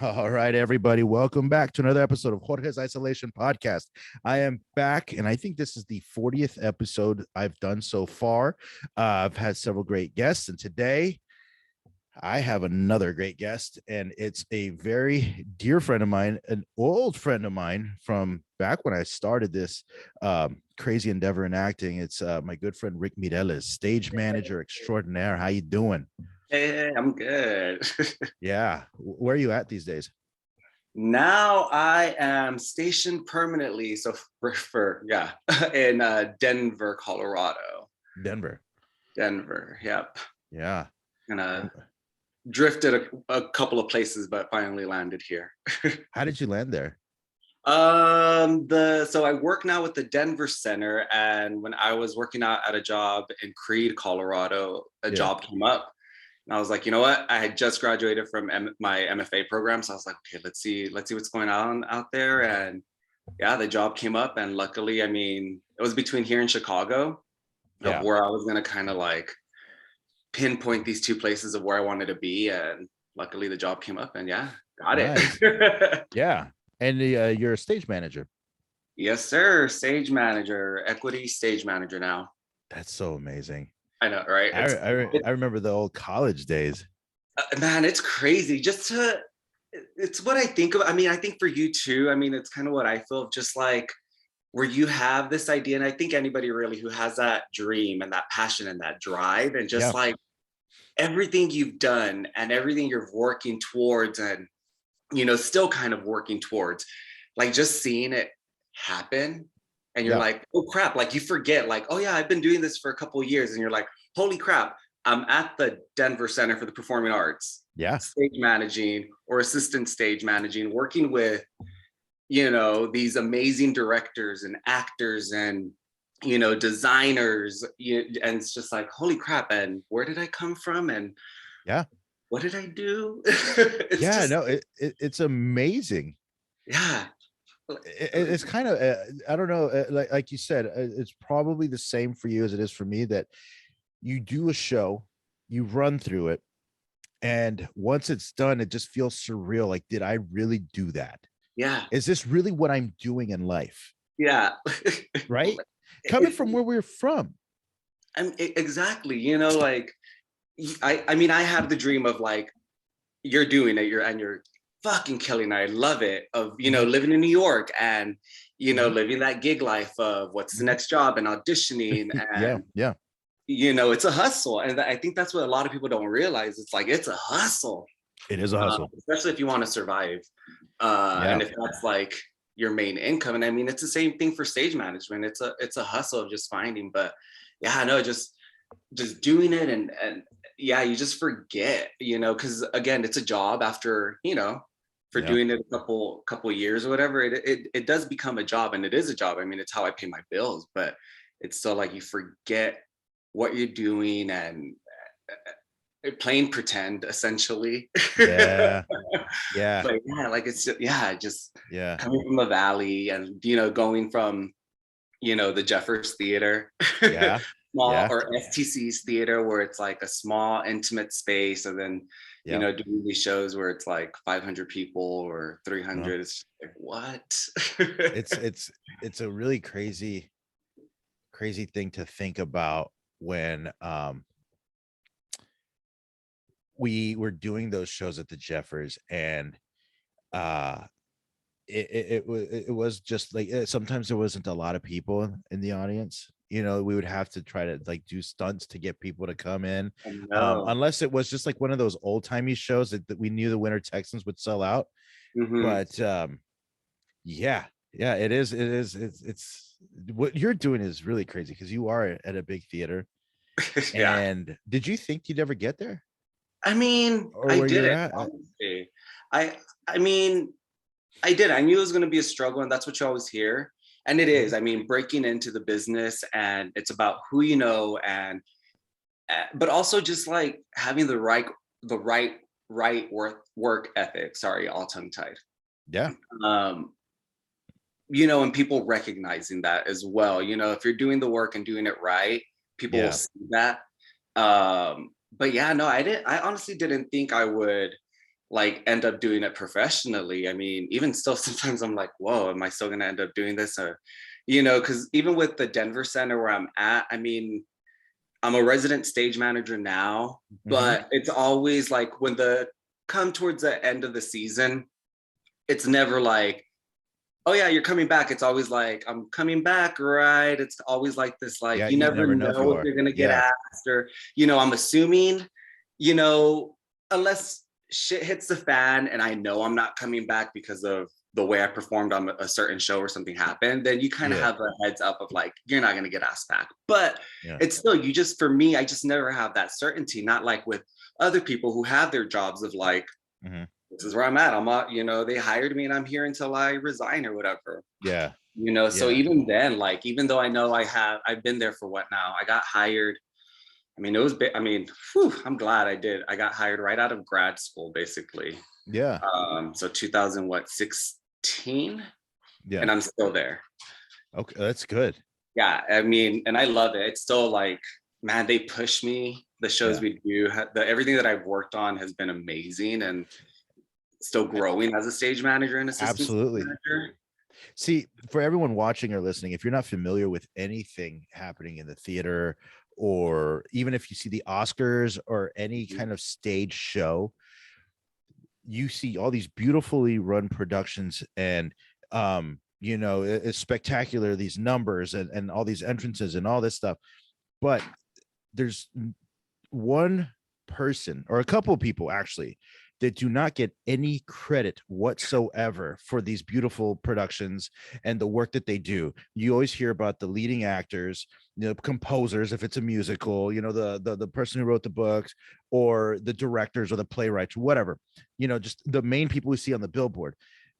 All right, everybody. Welcome back to another episode of Jorge's Isolation Podcast. I am back, and I think this is the 40th episode I've done so far. I've had several great guests, and today I have another great guest, and it's a very dear friend of mine, an old friend of mine from back when I started this crazy endeavor in acting. It's my good friend Rick Mirelez, stage manager extraordinaire. How you doing? Hey, I'm good. Yeah, where are you at these days? Now I am stationed permanently, so for in Denver, Colorado. Denver. Denver, yep. Yeah. And drifted a couple of places, but finally landed here. How did you land there? So I work now with the Denver Center, and when I was working out at a job in Creede, Colorado, a job came up. And I was like, you know what? I had just graduated from my MFA program. So I was like, okay, let's see what's going on out there. And yeah, the job came up. And luckily, I mean, it was between here and Chicago of where I was going to kind of like pinpoint these two places of where I wanted to be. And luckily the job came up and yeah, got it. Yeah. And you're a stage manager. Yes, sir. Stage manager, equity stage manager now. That's so amazing. I know, right? I remember the old college days. Man, it's crazy. It's what I think of. I mean, I think for you too. I mean, it's kind of what I feel, just like where you have this idea. And I think anybody really who has that dream and that passion and that drive and just like everything you've done and everything you're working towards and, still kind of working towards, like just seeing it happen. And you're like, oh crap, like you forget, like, oh yeah, I've been doing this for a couple of years. And you're like, holy crap, I'm at the Denver Center for the Performing Arts. Yeah. Stage managing or assistant stage managing, working with, these amazing directors and actors and, designers. And it's just like, holy crap. And where did I come from? And what did I do? It's amazing. Yeah. It's kind of I don't know, like you said, it's probably the same for you as it is for me, that you do a show, you run through it, and once it's done it just feels surreal, like, did I really do that? Is this really what I'm doing in life? Right. Coming from where we're from. Exactly. Like I mean, I have the dream of like, you're doing it, you're fucking killing it. I love it, of living in New York and living that gig life of what's the next job and auditioning and it's a hustle. And I think that's what a lot of people don't realize. It's like, it's a hustle. It is a hustle, especially if you want to survive, and if that's like your main income. And I mean, it's the same thing for stage management. It's a hustle of just finding, but just doing it. And you just forget, because again, it's a job after, for doing it a couple years or whatever, it does become a job, and it is a job. I mean, it's how I pay my bills, but it's still like you forget what you're doing and playing pretend, essentially. But like it's just coming from the valley and going from the Jeffers Theater, small, or STC's theater, where it's like a small intimate space, and then doing these shows where it's like 500 people or 300. It's like, what? it's a really crazy thing to think about when we were doing those shows at the Jeffers, and it was just like, sometimes there wasn't a lot of people in the audience. We would have to try to like do stunts to get people to come in, unless it was just like one of those old-timey shows that we knew the Winter Texans would sell out. But it's what you're doing is really crazy, because you are at a big theater. And did you think you'd ever get there? I mean, I did. I mean, I did. I knew it was going to be a struggle, and that's what you always hear. And it is. I mean, breaking into the business, and it's about who you know, and but also just like having the right work ethic. Sorry, all tongue tied. Yeah. And people recognizing that as well. If you're doing the work and doing it right, people will see that. But I honestly didn't think I would like end up doing it professionally. I mean, even still, sometimes I'm like, whoa, am I still gonna end up doing this? Or, because even with the Denver Center where I'm at, I mean, I'm a resident stage manager now, Hmm. but it's always like when the come towards the end of the season, it's never like, oh yeah, you're coming back. It's always like, I'm coming back, right? It's always like this, like, Yeah, you you never never know if you know if are. you're gonna get Yeah. asked, or, I'm assuming, you know, unless shit hits the fan and I know I'm not coming back because of the way I performed on a certain show or something happened, then you kind of Yeah. have a heads up of like, you're not gonna get asked back. But Yeah. it's still, you just, for me, I just never have that certainty, not like with other people who have their jobs of like, Hmm. this is where I'm at. They hired me and I'm here until I resign or whatever. Yeah. So Yeah. even then, like, even though I know I've been there for what now? I got hired. I mean, it was big. I mean, whew, I'm glad I did. I got hired right out of grad school, basically. Yeah. So 2016, Yeah. and I'm still there. Okay, that's good. Yeah, I mean, and I love it. It's still like, man, they push me. The shows Yeah. we do, everything that I've worked on has been amazing, and still A- growing as a stage manager and assistant stage Absolutely. manager. See, for everyone watching or listening, if you're not familiar with anything happening in the theater, or even if you see the Oscars or any kind of stage show, you see all these beautifully run productions, and it's spectacular, these numbers and all these entrances and all this stuff. But there's one person or a couple of people actually that do not get any credit whatsoever for these beautiful productions and the work that they do. You always hear about the leading actors, composers, if it's a musical, the person who wrote the books, or the directors or the playwrights, whatever, just the main people we see on the billboard.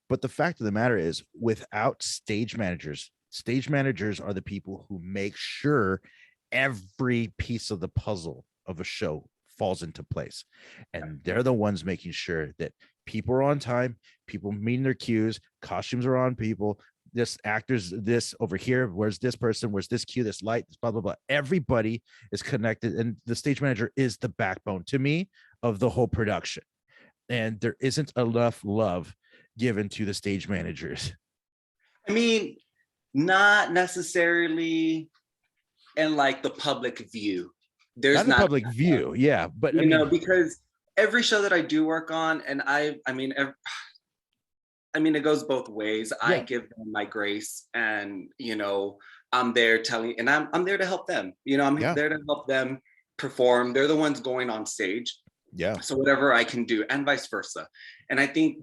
But the fact of the matter is, without stage managers are the people who make sure every piece of the puzzle of a show falls into place. And they're the ones making sure that people are on time, people meeting their cues, costumes are on people, this actors, this over here, where's this person, where's this cue, this light, this blah, blah, blah. Everybody is connected. And the stage manager is the backbone to me of the whole production. And there isn't enough love given to the stage managers. I mean, not necessarily in like the public view. Not There's in the not, public view, yeah. But I mean, because every show that I do work on, and I mean, it goes both ways. I yeah, give them my grace, and I'm there telling, and I'm there to help them. I'm yeah, there to help them perform. They're the ones going on stage. yeah, So whatever I can do, and vice versa. And I think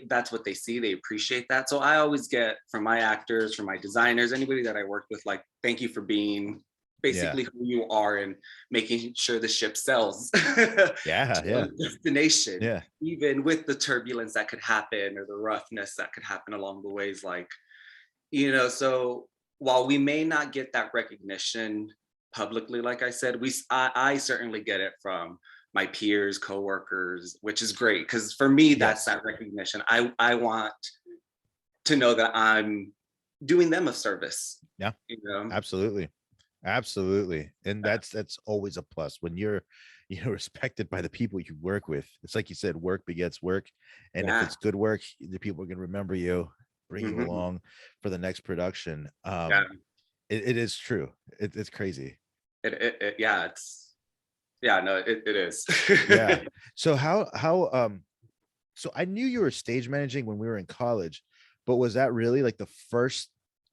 that's what they see. They appreciate that. So I always get from my actors, from my designers, anybody that I work with, like, thank you for being yeah, basically who you are and making sure the ship sails yeah, to yeah, a destination, yeah, even with the turbulence that could happen or the roughness that could happen along the ways. So while we may not get that recognition publicly, like I said, I certainly get it from my peers, coworkers, which is great, because for me, that's yes, that recognition. I want to know that I'm doing them a service. yeah, You know, absolutely, absolutely. And that's always a plus when you're respected by the people you work with. It's like you said, work begets work. And if yeah, it's good work, the people are going to remember you, bring you hmm, along for the next production. yeah. It is true. It's crazy. Yeah, yeah, no, it is. Yeah. So so I knew you were stage managing when we were in college, but was that really like the first,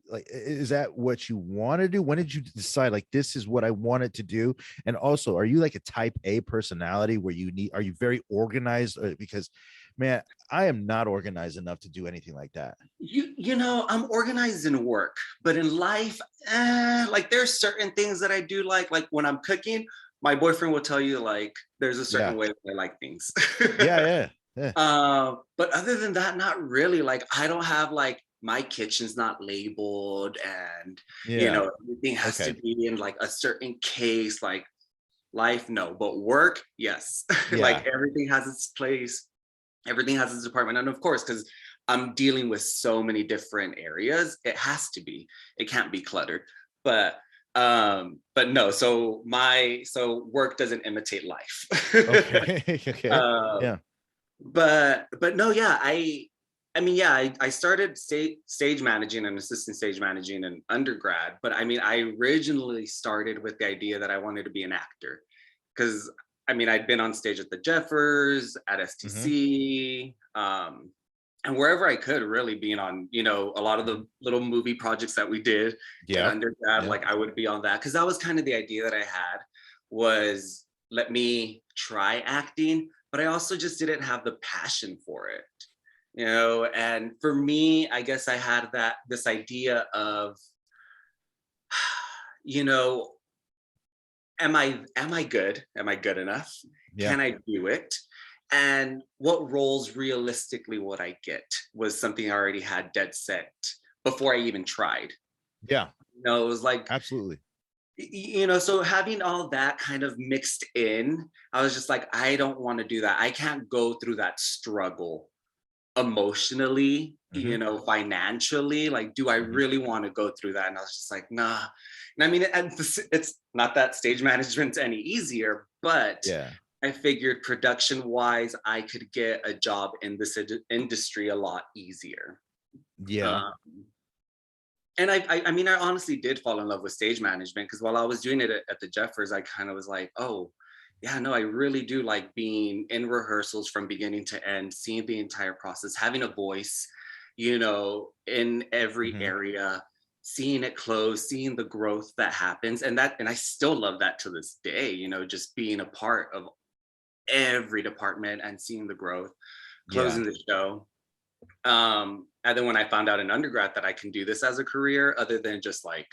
like, is that what you want to do? When did you decide like this is what I wanted to do? And also, are you like a type A personality where are you very organized? Because man, I am not organized enough to do anything like that. I'm organized in work, but in life, like, there's certain things that I do, like when I'm cooking, my boyfriend will tell you, like, there's a Yeah. certain way that I like things. Yeah. Yeah. Yeah. But other than that, not really. Like, I don't have, like, my kitchen's not labeled, and Yeah. everything has to Okay. be in like a certain case. Like, life, no, but work, yes. Yeah. Like, everything has its place, everything has its department, and of course, because I'm dealing with so many different areas, it has to be. It can't be cluttered. But no. So work doesn't imitate life. Okay. Okay. um, Yeah. but no, yeah, I mean, yeah, I started stage managing and assistant stage managing in undergrad, but I mean, I originally started with the idea that I wanted to be an actor because I mean, I'd been on stage at the Jeffers, at Hmm. STC, and wherever I could, really being on, you know, a lot of the little movie projects that we did in Yeah. undergrad, Yeah. like I would be on that because that was kind of the idea that I had was let me try acting, but I also just didn't have the passion for it, you know. And for me, I guess I had that this idea of, you know, am I good, am I good enough, Yeah. can I do it, and what roles realistically would I get was something I already had dead set before I even tried. Yeah. You know, it was like, Absolutely. you know, so having all that kind of mixed in, I was just like, I don't want to do that, I can't go through that struggle emotionally, Hmm. you know, financially. Like, do I Hmm. really want to go through that? And I was just like, nah. And I mean, it's not that stage management's any easier, but Yeah. I figured production wise, I could get a job in this industry a lot easier. Yeah. Um, and I mean, I honestly did fall in love with stage management because while I was doing it at the Jeffers, I kind of was like, oh, yeah, no, I really do like being in rehearsals from beginning to end, seeing the entire process, having a voice, you know, in every Hmm. area, seeing it close, seeing the growth that happens. And I still love that to this day, you know, just being a part of every department and seeing the growth, Yeah. closing the show. And then when I found out in undergrad that I can do this as a career other than just like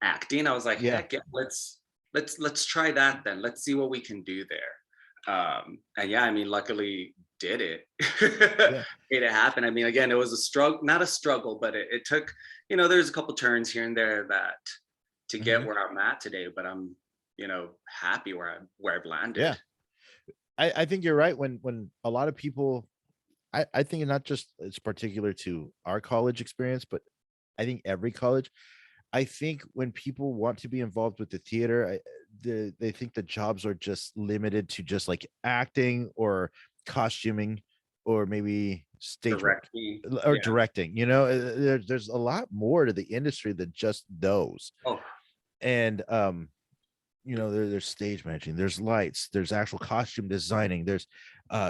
acting, I was like, Yeah. heck yeah, let's try that then. Let's see what we can do there. And yeah, I mean, luckily did it. Yeah. Made it happen. I mean, again, it was a struggle, not a struggle, but it took, you know, there's a couple turns here and there that to get Hmm. where I'm at today, but I'm, you know, happy where I've landed. Yeah. I think you're right. When a lot of people, I think not just it's particular to our college experience, but I think every college. I think when people want to be involved with the theater, they think the jobs are just limited to just like acting or costuming or maybe stage work Directly. or Yeah. directing. You know, there's a lot more to the industry than just those. Oh, And there's stage managing, there's lights, there's actual costume designing, there's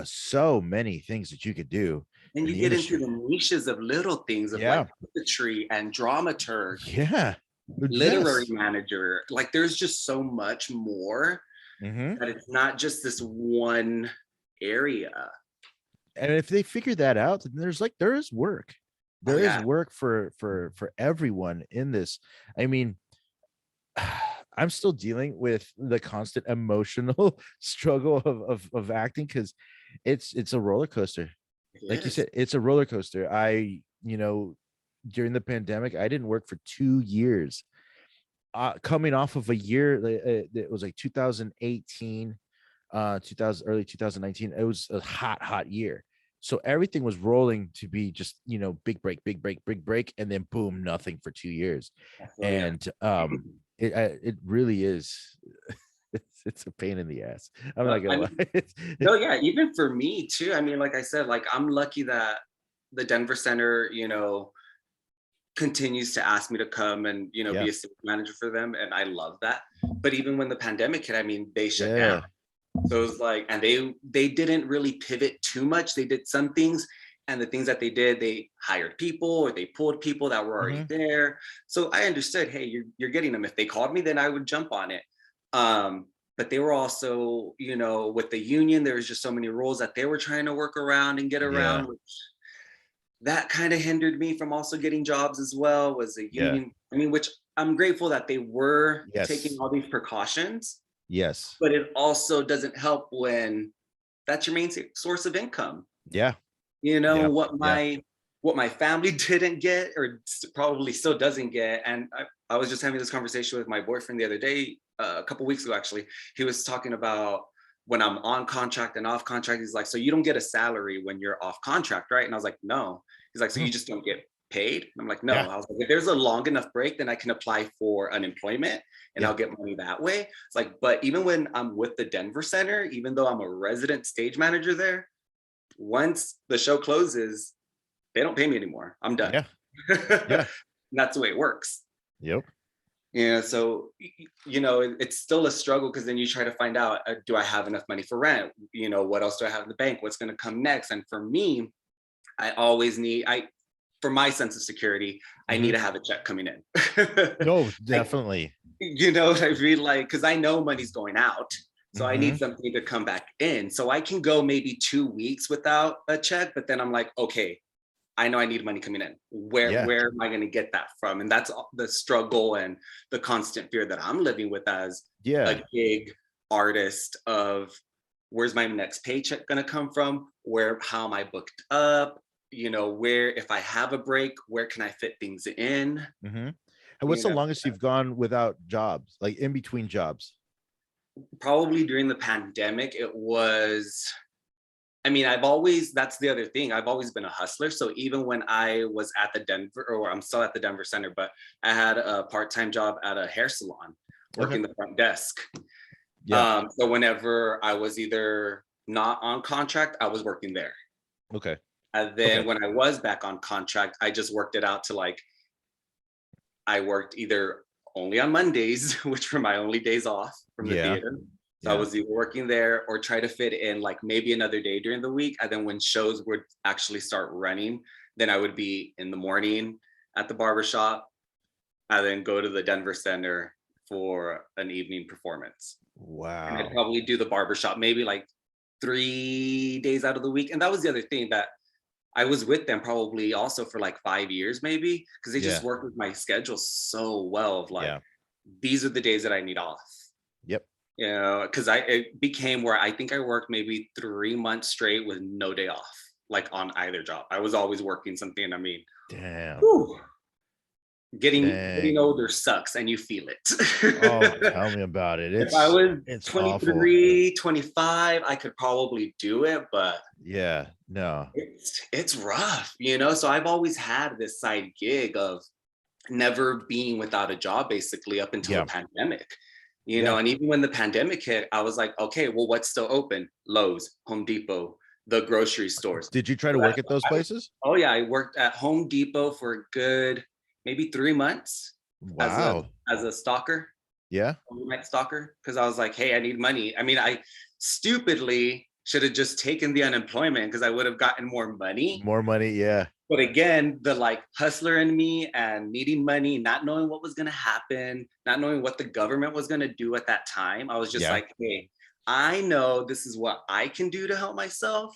so many things that you could do and in you the get into industry. the niches of little things of Yeah. like puppetry and dramaturg, Yeah. literary Yes. manager. Like there's just so much more Hmm. that it's not just this one area. And if they figure that out, then there is work. Oh There is yeah. work for everyone in this. I mean, I'm still dealing with the constant emotional struggle of acting because it's a roller coaster. It Like you is. said, it's a roller coaster. During the pandemic, I didn't work for 2 years. Coming off of a year, it was like 2018, 2000, early 2019. It was a hot year. So everything was rolling to be just, big break, big break, big break, and then boom, nothing for 2 years. I feel you. And it really is. It's a pain in the ass. I'm not I gonna lie. mean, no, yeah, even for me too. I mean, like I said, like I'm lucky that the Denver Center, you know, continues to ask me to come and, you know, Yeah. be a stage manager for them. And I love that. But even when the pandemic hit, I mean, they shut down. Yeah. So it was like, and they didn't really pivot too much. They did some things, and the things that they did, they hired people or they pulled people that were already Hmm. there. So I understood, hey, you're getting them. If they called me, then I would jump on it. But they were also, you know, with the union, there was just so many rules that they were trying to work around and get Yeah. around. That kind of hindered me from also getting jobs as well. Was a Yeah. union. I mean, which I'm grateful that they were taking Yes. all these precautions, Yes. but it also doesn't help when that's your main source of income. Yeah. You know Yeah. what Yeah. my family didn't get or probably still doesn't get. And I was just having this conversation with my boyfriend the other day, a couple weeks ago actually. He was talking about when I'm on contract and off contract. He's like, so you don't get a salary when you're off contract, right? And I was like, no. He's like, so Mhm. you just don't get paid? And I'm like, no. Yeah. I was like, if there's a long enough break, then I can apply for unemployment and Yeah. I'll get money that way. It's like, but even when I'm with the Denver Center, even though I'm a resident stage manager there, once the show closes, they don't pay me anymore. I'm done. Yeah. And that's the way it works. Yep. Yeah, so it's still a struggle because then you try to find out, do I have enough money for rent? What else do I have in the bank? What's going to come next? And for me, I always need, for my sense of security, I need to have a check coming in. No, definitely. You know what I mean? Like, because I know money's going out. So I need something to come back in. So I can go maybe 2 weeks without a check, but then I'm like, okay, I know I need money coming in. Where am I going to get that from? And that's the struggle and the constant fear that I'm living with as a gig artist of where's my next paycheck going to come from? How am I booked up? Where, if I have a break, where can I fit things in? And what's the longest you've gone without jobs, like in between jobs? Probably during the pandemic, it was, that's the other thing. I've always been a hustler. So even when I was at the I'm still at the Denver Center, but I had a part-time job at a hair salon working the front desk. So whenever I was either not on contract, I was working there. Okay. And then when I was back on contract, I just worked it out to like, I worked either only on Mondays, which were my only days off from the theater. So I was either working there or try to fit in like maybe another day during the week. And then when shows would actually start running, then I would be in the morning at the barbershop and then go to the Denver Center for an evening performance. Wow. And I'd probably do the barbershop maybe like 3 days out of the week. And that was the other thing, that I was with them probably also for like 5 years maybe, because they just worked with my schedule so well of like, these are the days that I need off. Yep. Because it became where I think I worked maybe 3 months straight with no day off, like on either job. I was always working something. Damn. Whew, getting older sucks and you feel it. Oh, tell me about it. If I was it's 23, awful. 25, I could probably do it, but no, it's rough, So I've always had this side gig of never being without a job basically up until the pandemic. And even when the pandemic hit, I was like, okay, well, what's still open? Lowe's, Home Depot, the grocery stores. Did you try to work at those places? I worked at Home Depot for a good maybe 3 months. Wow. As a stalker. Overnight stalker. Because I was like, hey, I need money. I stupidly should have just taken the unemployment because I would have gotten more money. But again, the like hustler in me and needing money, not knowing what was going to happen, not knowing what the government was going to do at that time. I was just like, hey, I know this is what I can do to help myself.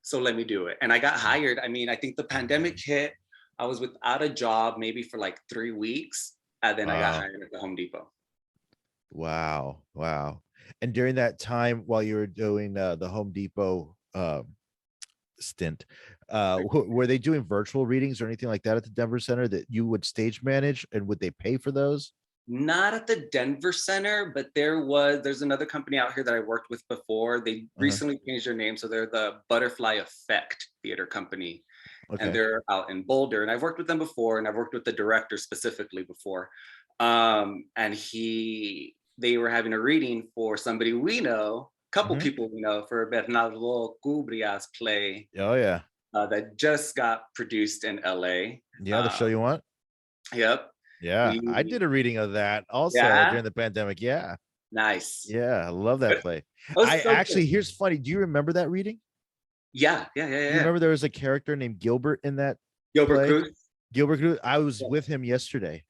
So let me do it. And I got hired. I think the pandemic hit. I was without a job maybe for like 3 weeks. And then I got hired at the Home Depot. Wow. And during that time, while you were doing the Home Depot stint, were they doing virtual readings or anything like that at the Denver Center that you would stage manage, and would they pay for those? Not at the Denver Center, but there's another company out here that I worked with before. They recently changed their name, so they're the Butterfly Effect Theater Company. And they're out in Boulder, and I've worked with them before, and I've worked with the director specifically before. And they were having a reading for somebody we know, couple people we know, for Bernardo Cubria's play. That just got produced in LA. The show you want? Yep. I did a reading of that also during the pandemic. Nice. I love that play. Here's funny. Do you remember that reading? Yeah. You remember there was a character named Gilbert in that Gilbert play? Cruz? Gilbert Cruz. I was with him yesterday.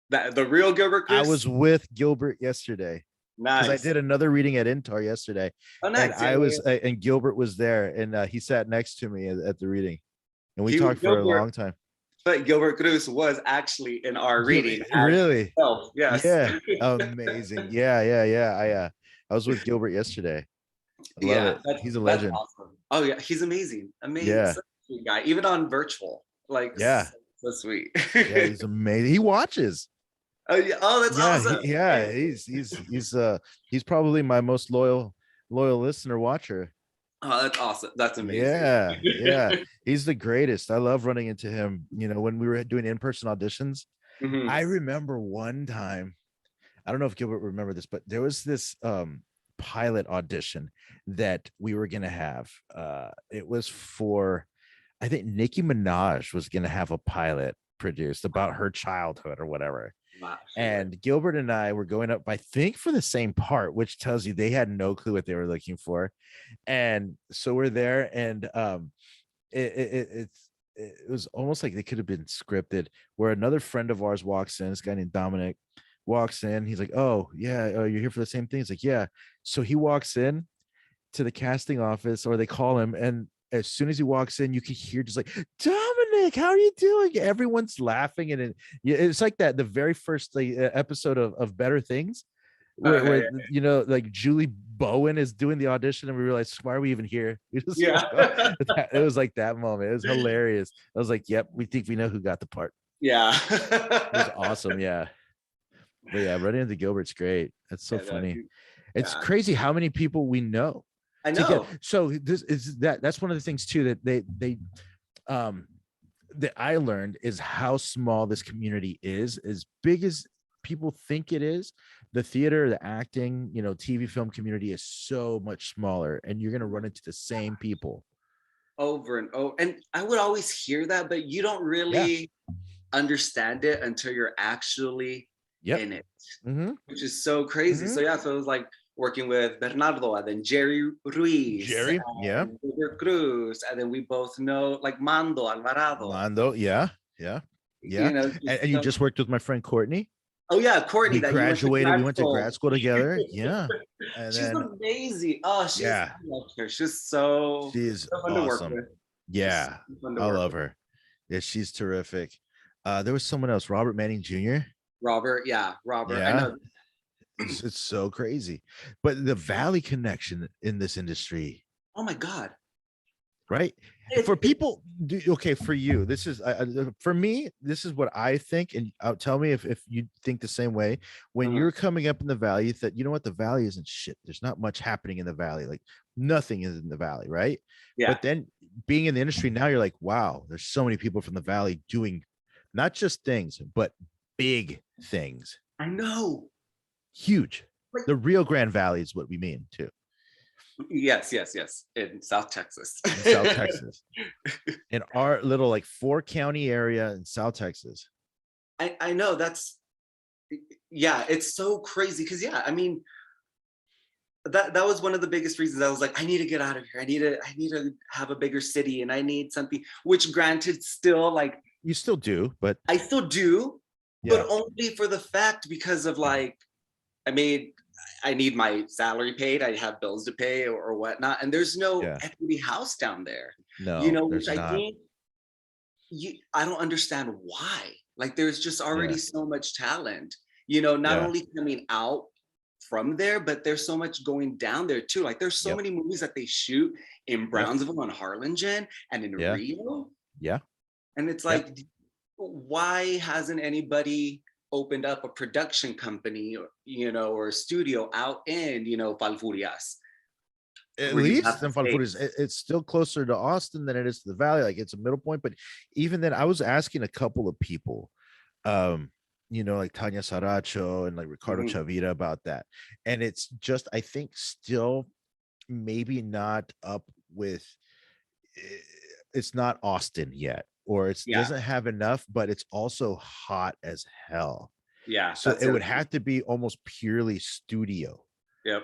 The real Gilbert Cruz? I was with Gilbert yesterday. Nice. Because I did another reading at Intar yesterday. Oh, nice. And Gilbert was there, and he sat next to me at the reading, and we talked for a long time. But Gilbert Cruz was actually in our reading. Really? Yes. Yeah. Amazing. Yeah. I was with Gilbert yesterday. I love it. He's a legend. Awesome. Oh yeah, he's amazing. Such a sweet guy. Even on virtual, like so sweet. He's amazing. He watches. Oh yeah. Oh, that's awesome. He's probably my most loyal listener watcher. Oh, that's awesome. That's amazing. Yeah. He's the greatest. I love running into him. When we were doing in-person auditions, I remember one time, I don't know if Gilbert remember this, but there was this pilot audition that we were gonna have. It was for, I think Nicki Minaj was gonna have a pilot produced about her childhood or whatever. Wow, And Gilbert and I were going up, I think, for the same part, which tells you they had no clue what they were looking for. And so we're there, and it was almost like they could have been scripted. Where another friend of ours walks in, this guy named Dominic walks in. He's like, "Oh yeah, oh, you're here for the same thing." He's like, "Yeah." So he walks in to the casting office, or they call him, and as soon as he walks in, you can hear just like, "Dominic, how are you doing?" Everyone's laughing, and it's like that the very first episode of Better Things, where you know, like Julie Bowen is doing the audition, and we realize, why are we even here? yeah. It was like that moment. It was hilarious. I was like, "Yep, we think we know who got the part." Yeah. It was awesome. Yeah, but yeah, running into Gilbert's great. That's so funny. It's crazy how many people we know. I know. So this is that's one of the things too that they that I learned is how small this community is. As big as people think it is, the theater, the acting, you know, TV film community is so much smaller, and you're gonna run into the same people Over and over. And I would always hear that, but you don't really understand it until you're actually in it, which is so crazy. So yeah, so it was like working with Bernardo, and then Jerry Ruiz, Cruz, and then we both know like Mando Alvarado. Yeah. You know, and you just worked with my friend Courtney. Oh yeah, Courtney. We graduated. We went to grad school together. Yeah, and she's amazing. Oh, I love her. She's so fun to work with. Yeah, I love her. Yeah, she's terrific. There was someone else, Robert Manning Jr. Robert. Yeah. I know. It's so crazy, but the Valley connection in this industry. Oh my God. Right. For people, okay, for you, this is for me, this is what I think, and tell me if you think the same way. When you're coming up in the Valley, you thought, you know what, the Valley isn't shit. There's not much happening in the Valley. Like nothing is in the Valley, right? Yeah. But then being in the industry now, you're like, wow, there's so many people from the Valley doing not just things, but big things. I know. Huge. Like, the Rio Grande Valley is what we mean too. Yes. In South Texas. In our little like 4-county area in South Texas. I know, that's, yeah, it's so crazy because I mean, that was one of the biggest reasons I was like, I need to get out of here. I need to have a bigger city, and I need something, which granted still like you still do, but I still do, but only for the fact because of like, I need my salary paid. I have bills to pay or whatnot. And there's no equity house down there. No, you know, which I think I don't understand why. Like there's just already so much talent, you know, not only coming out from there, but there's so much going down there too. Like there's so many movies that they shoot in Brownsville and Harlingen and in Rio. Yeah. And it's like, why hasn't anybody opened up a production company, you know, or a studio out in, you know, Falfurrias? At least in Falfurrias, it's still closer to Austin than it is to the Valley. Like it's a middle point. But even then, I was asking a couple of people, you know, like Tanya Saracho and like Ricardo Chavira about that. And it's just, I think still maybe not up with, it's not Austin yet. Or it doesn't have enough, but it's also hot as hell. Yeah. So it would have to be almost purely studio. Yep.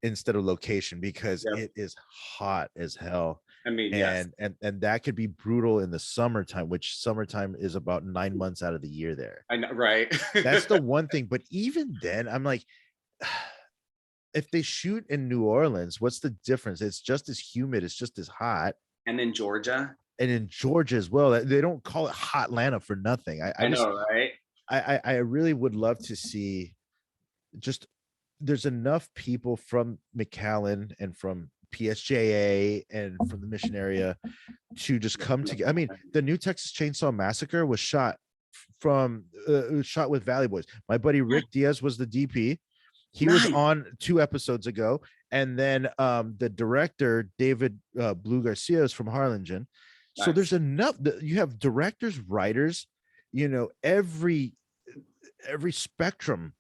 Instead of location, because it is hot as hell. I mean, and that could be brutal in the summertime, which summertime is about 9 months out of the year there. I know, right? That's the one thing. But even then, I'm like, if they shoot in New Orleans, what's the difference? It's just as humid, it's just as hot. And in Georgia. And in Georgia as well. They don't call it Hot Atlanta for nothing. I know, right? I really would love to see just there's enough people from McAllen and from PSJA and from the Mission area to just come together. I mean, the new Texas Chainsaw Massacre was shot with Valley Boys. My buddy Rick Diaz was the DP. He was on 2 episodes ago. And then the director, David Blue Garcia, is from Harlingen. So there's enough. You have directors, writers, you know, every spectrum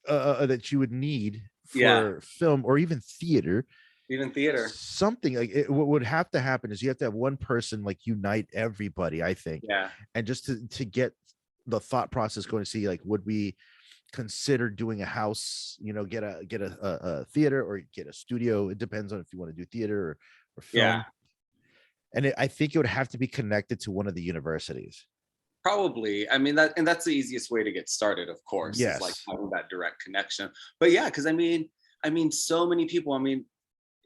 that you would need for film or even theater. Even theater. Something like it, what would have to happen is you have to have one person like unite everybody, I think. Yeah. And just to get the thought process going, to see like, would we consider doing a house, get a theater or get a studio? It depends on if you want to do theater or film. Yeah. And I think it would have to be connected to one of the universities. Probably. I mean, that's the easiest way to get started, of course. Yes. Is like having that direct connection. But yeah, because I mean, so many people,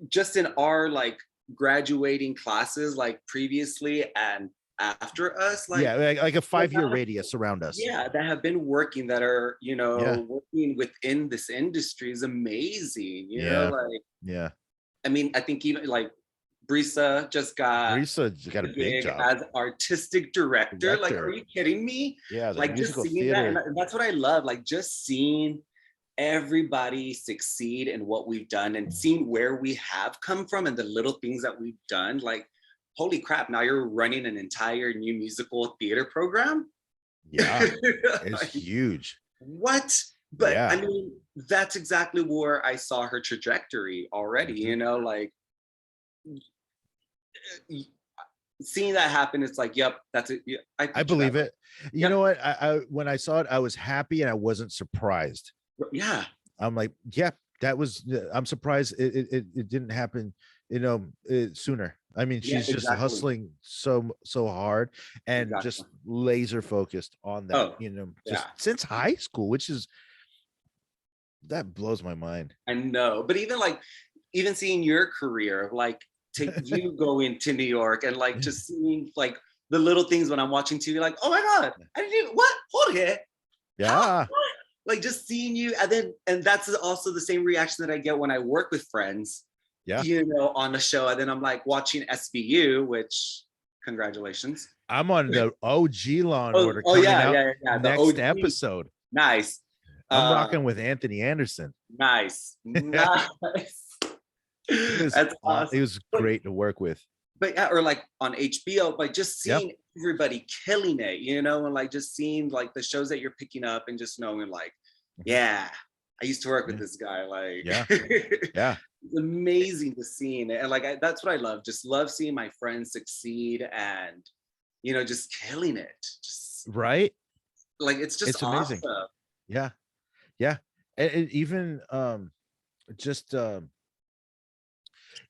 just in our like graduating classes, like previously and after us, like like a 5-year radius around us. Yeah, that have been working, that are working within this industry is amazing. You know, like I mean, I think even like Brisa got a big job as artistic director. Like, are you kidding me? Yeah, like just seeing that, and that's what I love. Like just seeing everybody succeed in what we've done and seeing where we have come from and the little things that we've done. Like, holy crap, now you're running an entire new musical theater program. Yeah, it's huge. What? But I mean, that's exactly where I saw her trajectory already. You know, like seeing that happen, it's like, yep, that's it. Yeah, I believe it. You know what? I when I saw it, I was happy and I wasn't surprised. Yeah, I'm like, I'm surprised it didn't happen, sooner. I mean, she's just hustling so hard and just laser focused on that, since high school, which is, that blows my mind. I know, but even seeing your career, like you go into New York and like just seeing like the little things when I'm watching TV, like, oh my God, I didn't, what? Jorge? Yeah. Like just seeing you, and that's also the same reaction that I get when I work with friends, on a show, and then I'm like watching SVU, which congratulations. I'm on the OG Law and Order coming out next episode. Nice. I'm rocking with Anthony Anderson. Nice. That's awesome. It was great to work with. But or like on HBO, but just seeing everybody killing it, and like just seeing like the shows that you're picking up and just knowing like, I used to work with this guy. Like, it's amazing to see it. And like, that's what I love. Just love seeing my friends succeed and, just killing it. Just right. Like, it's just amazing. Awesome. Yeah. Yeah. And even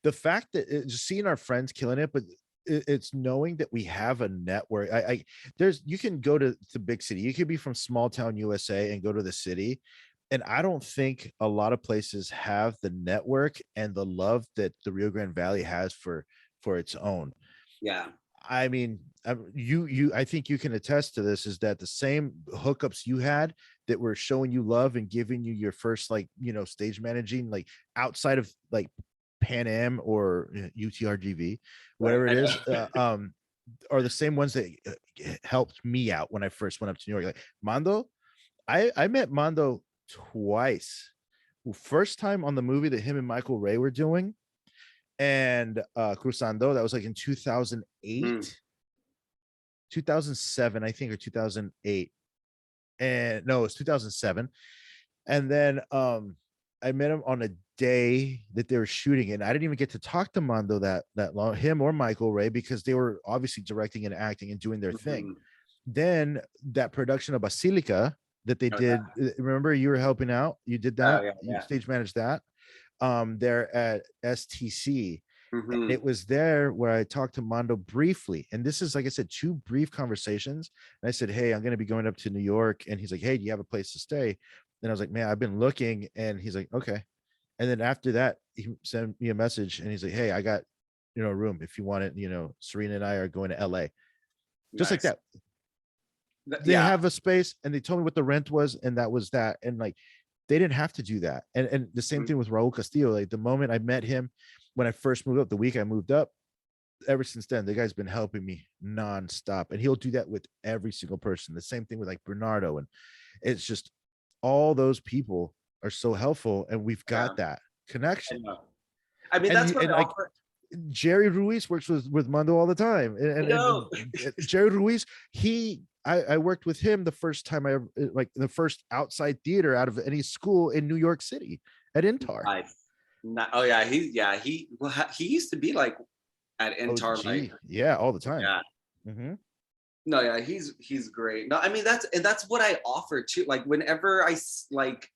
the fact that just seeing our friends killing it, but it's knowing that we have a network. You can go to the big city. You could be from small town USA and go to the city. And I don't think a lot of places have the network and the love that the Rio Grande Valley has for its own. Yeah. I mean, I think you can attest to this, is that the same hookups you had that were showing you love and giving you your first, like, stage managing, like outside of like Pan Am or UTRGV, whatever it is, are the same ones that helped me out when I first went up to New York. Like Mando, I met Mando twice. First time on the movie that him and Michael Ray were doing, and Cruzando, that was like in 2008, 2007, I think, or 2008. And no, it was 2007. And then I met him on a day that they were shooting, and I didn't even get to talk to Mando that long, him or Michael Ray, because they were obviously directing and acting and doing their thing. Then that production of Basilica that they did, remember you were helping out, you did that, you stage managed that there at STC. And it was there where I talked to Mando briefly, and this is, like I said, 2 brief conversations. And I said, hey, I'm going to be going up to New York, and he's like, hey, do you have a place to stay? And I was like, man, I've been looking. And he's like, okay. And then after that, he sent me a message and he's like, hey, I got, a room if you want it. Serena and I are going to LA. Just like that. They have a space, and they told me what the rent was, and that was that. And like, they didn't have to do that. And the same thing with Raul Castillo. Like the moment I met him, when I first moved up, the week I moved up, ever since then, the guy's been helping me nonstop. And he'll do that with every single person. The same thing with like Bernardo. And it's just, all those people are so helpful, and we've got that connection. I mean, that's what like Jerry Ruiz works with Mando all the time. And Jerry Ruiz, I worked with him the first time I ever, like the first outside theater out of any school in New York City. at Intar. Nice. Oh yeah, he used to be like at Oh, Intar, like, gee, yeah, all the time. yeah. Mm-hmm. No, yeah, he's great. No, I mean that's what I offer too. Like whenever like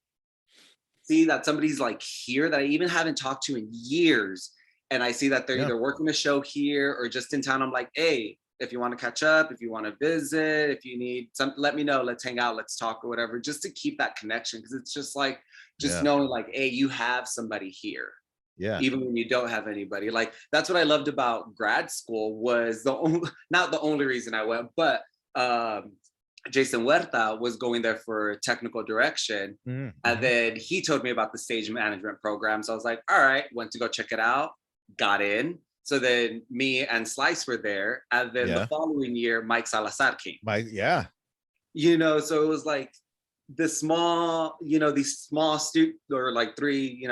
see that somebody's like here that I even haven't talked to in years, and I see that they're Yeah, either working a show here or just in town, I'm like, hey, if you want to catch up, if you want to visit, if you need some, let me know. Let's hang out, let's talk or whatever, just to keep that connection. Because it's just like, just yeah, knowing like, hey, you have somebody here yeah. even when you don't have anybody. Like that's what I loved about grad school was the only, not the only reason I went, but Jason Huerta was going there for technical direction. Mm-hmm. And then he told me about the stage management program. So I was like, all right, went to go check it out, got in. So then me and Slice were there. And then the Yeah, following year, Mike Salazar came. yeah. So it was like the small, these small student or like three,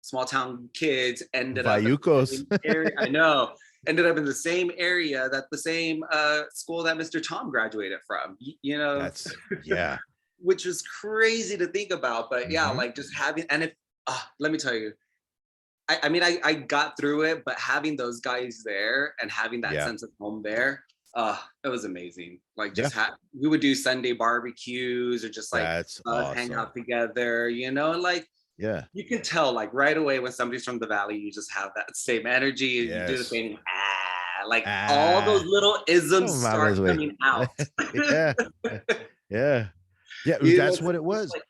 small town kids ended up in the Vayucos. same area. I know, ended up in the same area that the same school that Mr. Tom graduated from. That's yeah. Which is crazy to think about. But yeah, Mm-hmm. like just having, and if let me tell you, I mean, I got through it, but having those guys there and having that Yeah, sense of home there, it was amazing. Like yeah. just we would do Sunday barbecues or just like That's us hang awesome. out together, and like Yeah. you can tell like right away when somebody's from the valley, you just have that same energy. You do the Yes. same like all those Ah. little No isms start mames, güey. coming out. Yeah. Yeah. Yeah. That's So what it it's was. like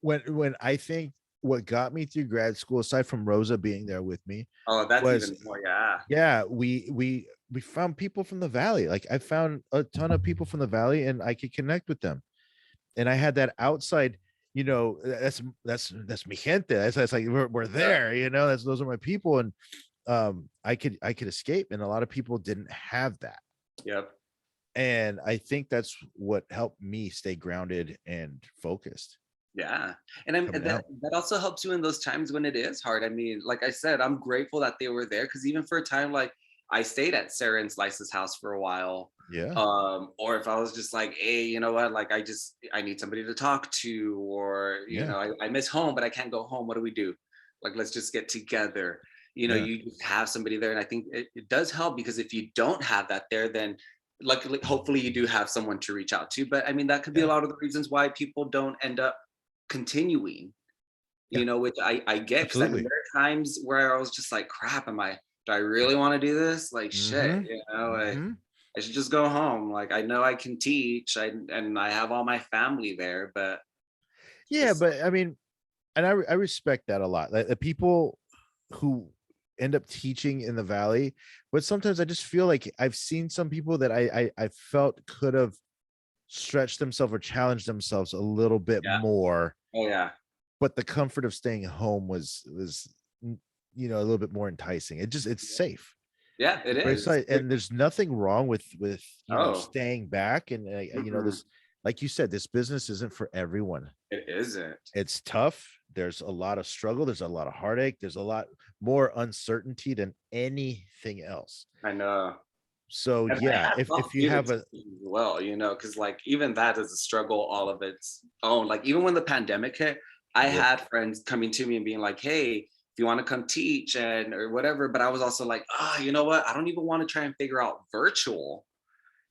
When I think what got me through grad school, aside from Rosa being there with me, oh, that's was even more, yeah. yeah, we found people from the valley. Like I found a ton of people from the valley and I could connect with them. And I had that outside, that's mi gente. That's like we're Yeah. there, those are my people. And I could escape. And a lot of people didn't have that. Yep. And I think that's what helped me stay grounded and focused Yeah, coming that out. also helps you in those times when it is hard. I mean, like I said, I'm grateful that they were there because even for a time, like I stayed at Sarah and Slice's house for a while. Yeah. Or if I was just like, hey, you know what, like I need somebody to talk to, or Yeah. I miss home, but I can't go home. What do we do? Like, let's just get together. Yeah. You just have somebody there, and I think it does help because if you don't have that there, then luckily, hopefully, you do have someone to reach out to. But I mean, that could be a Yeah. lot of the reasons why people don't end up continuing, Yeah. which I get because I mean Absolutely. there are times where I was just like, crap, do I really want to do this? Like shit, Mm-hmm. Mm-hmm. I should just go home. Like I know I can teach, and I have all my family there, but Yeah, just but I mean, and I respect that a lot. Like the people who end up teaching in the valley, but sometimes I just feel like I've seen some people that I felt could have stretched themselves or challenged themselves a little bit yeah, more, oh yeah, but the comfort of staying home was a little bit more enticing. It's safe. yeah, it It's very is. safe, and there's nothing wrong with Oh, staying back. And mm-mm, this, like you said, this business isn't for everyone. it isn't. It's tough. There's a lot of struggle. There's a lot of heartache. There's a lot more uncertainty than anything else. I know. So And I yeah, have if talked you students have a as well, because like even that is a struggle all of its own. Like even when the pandemic hit, I yep, had friends coming to me and being like, hey, if you want to come teach and or whatever. But I was also like, you know what? I don't even want to try and figure out virtual.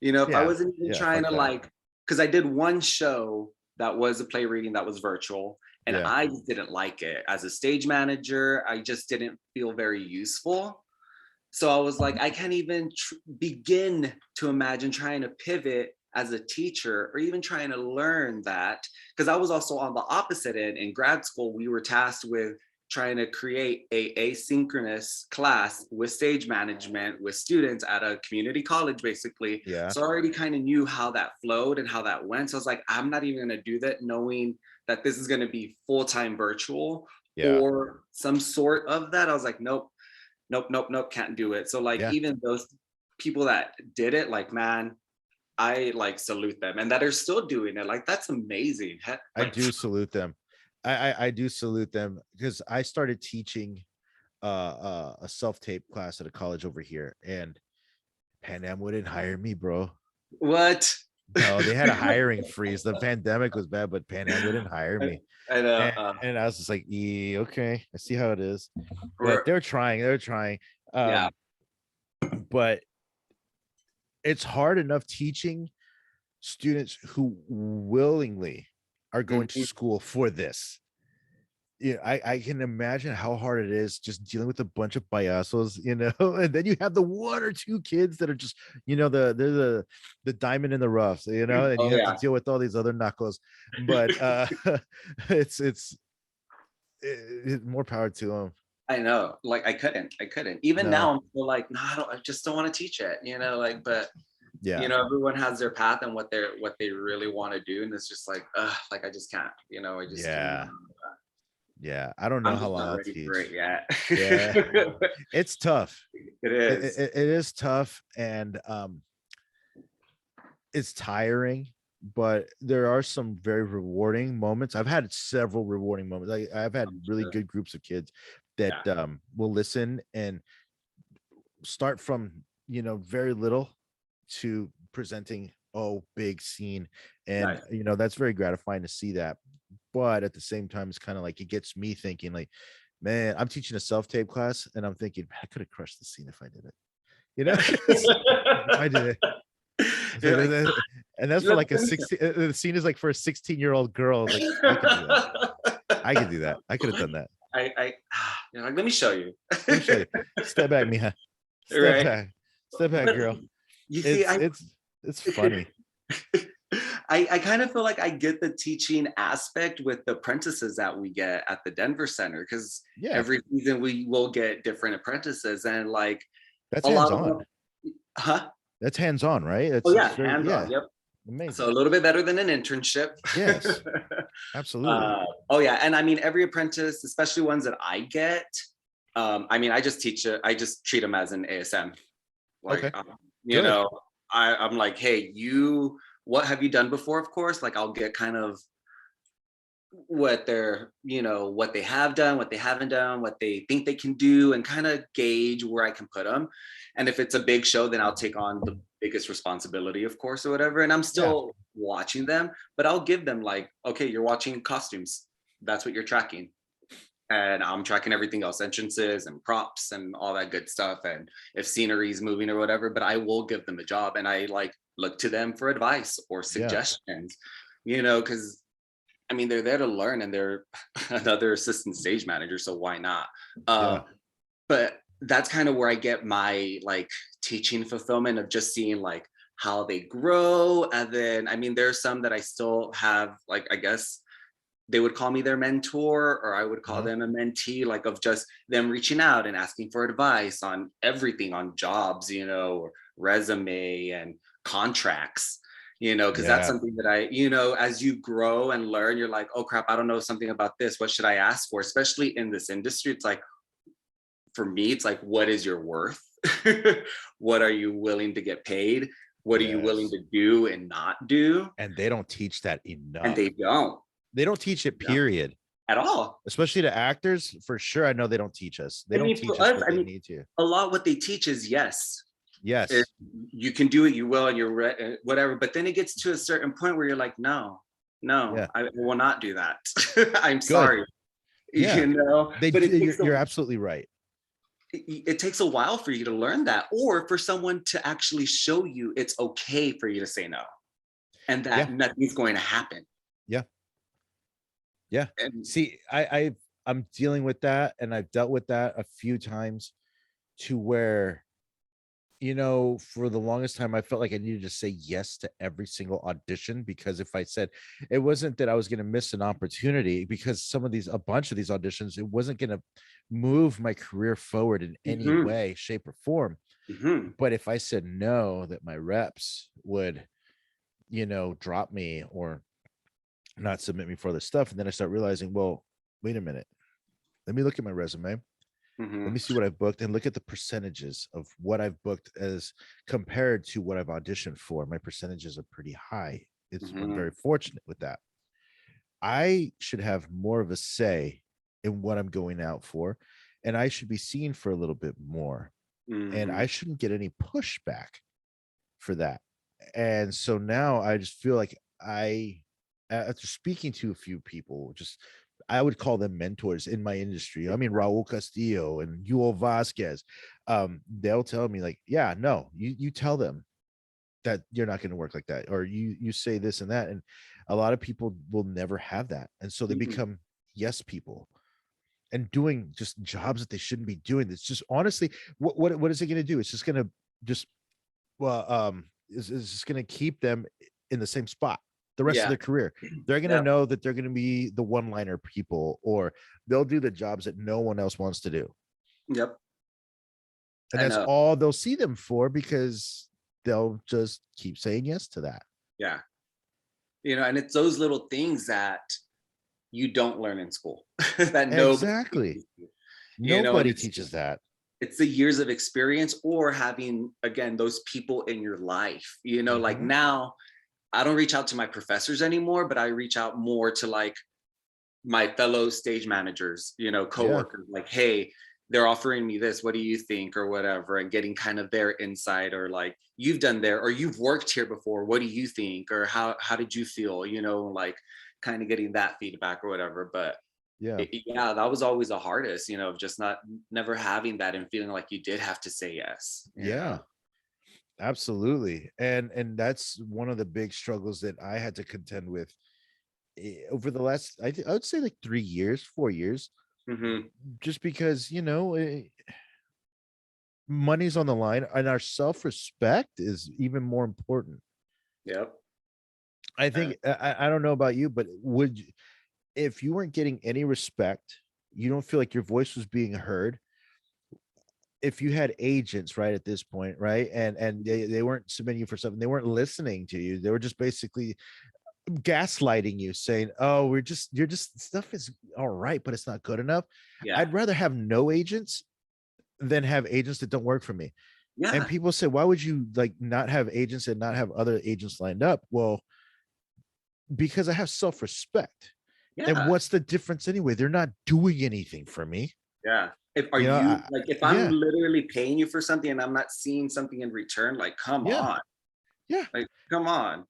If I yeah, wasn't even yeah, trying fuck to that. like, because I did one show that was a play reading that was virtual, and Yeah, I just didn't like it. As a stage manager, I just didn't feel very useful. So I was like, I can't even begin to imagine trying to pivot as a teacher or even trying to learn that. Because I was also on the opposite end. In grad school, we were tasked with trying to create a asynchronous class with stage management with students at a community college, basically. yeah, So I already kind of knew how that flowed and how that went. So I was like, I'm not even going to do that knowing that this is going to be full-time virtual yeah, or some sort of that. I was like, nope, nope, nope, nope, can't do it. So like yeah. even those people that did it, like man, I like salute them and that are still doing it. Like that's amazing. I Like do salute them. I do salute them because I started teaching a self-tape class at a college over here, and Pan Am wouldn't hire me, bro. what? No, they had a hiring freeze. The pandemic was bad, but Panhandle didn't hire me. I know. And I was just like, okay, I see how it is. But We're, they're trying. yeah. But it's hard enough teaching students who willingly are going to Mhm. school for this. Yeah, I can imagine how hard it is just dealing with a bunch of payasos, and then you have the one or two kids that are just, they're the diamond in the rough, and you Oh have to yeah. deal with all these other knuckles. But it's more power to them. I know. Like I couldn't. Even No, now, I'm still like, no, I just don't want to teach it. Like, but yeah, everyone has their path and what they really want to do, and it's just like, like I just can't. I just can't. yeah, yeah. I don't know I'm how just long not I'll ready for teach. it yet. Yeah, it's tough. It It, is. it, it is tough, and it's tiring, but there are some very rewarding moments. I've had several rewarding moments. I've had I'm really sure. good groups of kids that Yeah. will listen and start from very little to presenting big scene, and Nice. that's very gratifying to see that. But at the same time, it's kind of like it gets me thinking, like, man, I'm teaching a self-tape class and I'm thinking, man, I could have crushed the scene if I did it. Yeah. If I did it. It's like, You're like, and that's for let's like a finish 16. The scene is like for a 16-year-old girl. It's like, I could do that. I could do that. I could have done that. I you're like, let me show you. Let me show you. Step back, Mija. Step Right. back. Step back, But girl. you see, It's funny. I kind of feel like I get the teaching aspect with the apprentices that we get at the Denver Center, because Yeah, every season we will get different apprentices, and like that's a lot hands of on. them, huh? That's hands on, right? Oh It's yeah, very, hands on. yeah, Yep. So amazing. a little bit better than an internship. Yes, absolutely. Oh yeah, and I mean every apprentice, especially ones that I get. I mean, I just teach it. I just treat them as an ASM. Okay, Like, you good. know, I'm like, hey, what have you done before? Of course, like I'll get kind of what what they have done, what they haven't done, what they think they can do, and kind of gauge where I can put them. And if it's a big show, then I'll take on the biggest responsibility, of course, or whatever. And I'm Yeah, still watching them, but I'll give them like, okay, you're watching costumes. That's what you're tracking. And I'm tracking everything else, entrances and props and all that good stuff. And if scenery is moving or whatever, but I will give them a job, and I like look to them for advice or yeah, suggestions, because I mean, they're there to learn, and they're another assistant stage manager, so why not? yeah, But that's kind of where I get my like teaching fulfillment of just seeing like how they grow. And then, I mean, there's some that I still have, like, I guess they would call me their mentor, or I would call uh-huh. them a mentee, like of just them reaching out and asking for advice on everything, on jobs, or resume and contracts, because that's Yeah, something that as you grow and learn, you're like, oh crap, I don't know something about this. What should I ask for? Especially in this industry, it's like, for me, it's like, what is your worth? What are you willing to get paid? What are you willing yes. to do and not do? And they don't teach that And enough. they don't. They don't teach it, Yeah, period. at all. Especially to actors, for sure. I know they don't teach us. They I don't mean, teach for us us, what I they mean, need to. a lot what they teach is yes, if Yes. you can do it, you will, and whatever. But then it gets to a certain point where you're like, no, no, Yeah. I will not do that. I'm Good. sorry, Yeah. They But do. You're absolutely right. it takes a while for you to learn that, or for someone to actually show you it's okay for you to say no, and Yeah. that nothing's going to happen. Yeah. Yeah. And See, I'm dealing with that, and I've dealt with that a few times, to where, for the longest time, I felt like I needed to say yes to every single audition, because if I said, it wasn't that I was going to miss an opportunity, because a bunch of these auditions, it wasn't going to move my career forward in any mhm, way, shape, or form. mhm, But if I said no, that my reps would, drop me or not submit me for other stuff. And then I start realizing, well, wait a minute. Let me look at my resume. Let mhm, me see what I've booked and look at the percentages of what I've booked as compared to what I've auditioned for. My percentages are pretty high. I'm mhm, very fortunate with that. I should have more of a say in what I'm going out for, and I should be seen for a little bit more. And mhm. I shouldn't get any pushback for that. And so now I just feel like after speaking to a few people, just I would call them mentors in my industry. I mean, Raul Castillo and Yuval Vasquez, they'll tell me like, yeah, no, you tell them that you're not going to work like that, or you say this and that, and a lot of people will never have that, and so they Mhm. become yes people and doing just jobs that they shouldn't be doing. It's just honestly, what is it going to do? It's just going to just is just going to keep them in the same spot the rest of Yeah. their career. They're going to Yep. know that they're going to be the one liner people, or they'll do the jobs that no one else wants to do, Yep. and I that's know. all they'll see them for, because they'll just keep saying yes to that. Yeah. And it's those little things that you don't learn in school that nobody Exactly. teaches you. And Nobody it's teaches that. the years of experience or having again those people in your life. Like Mhm. now I don't reach out to my professors anymore, but I reach out more to like my fellow stage managers, Yeah. coworkers, like, hey, they're offering me this. What do you think, or whatever, and getting kind of their insight, or like, you've done there, or you've worked here before. What do you think, or how did you feel? Like, kind of getting that feedback or whatever. But Yeah. yeah, that was always the hardest, of just never having that and feeling like you did have to say yes. Yeah. Absolutely. And that's one of the big struggles that I had to contend with over the last I would say like 3 years, 4 years, Hmm. just because, money's on the line and our self-respect is even more important. Yep. I Uh, think I don't know about you, but if you weren't getting any respect, you don't feel like your voice was being heard. If you had agents right at this point, right, and they weren't submitting you for something, they weren't listening to you, they were just basically gaslighting you, saying, oh, you're just stuff is all right, but it's not good enough. yeah. I'd rather have no agents than have agents that don't work for me. And Yeah. people say, why would you like not have agents and not have other agents lined up? Well, because I have self-respect. And Yeah. what's the difference anyway? They're not doing anything for me. Yeah. If are You know, you like, if I'm yeah, literally paying you for something and I'm not seeing something in return, like, come yeah, on. yeah, Like, come on.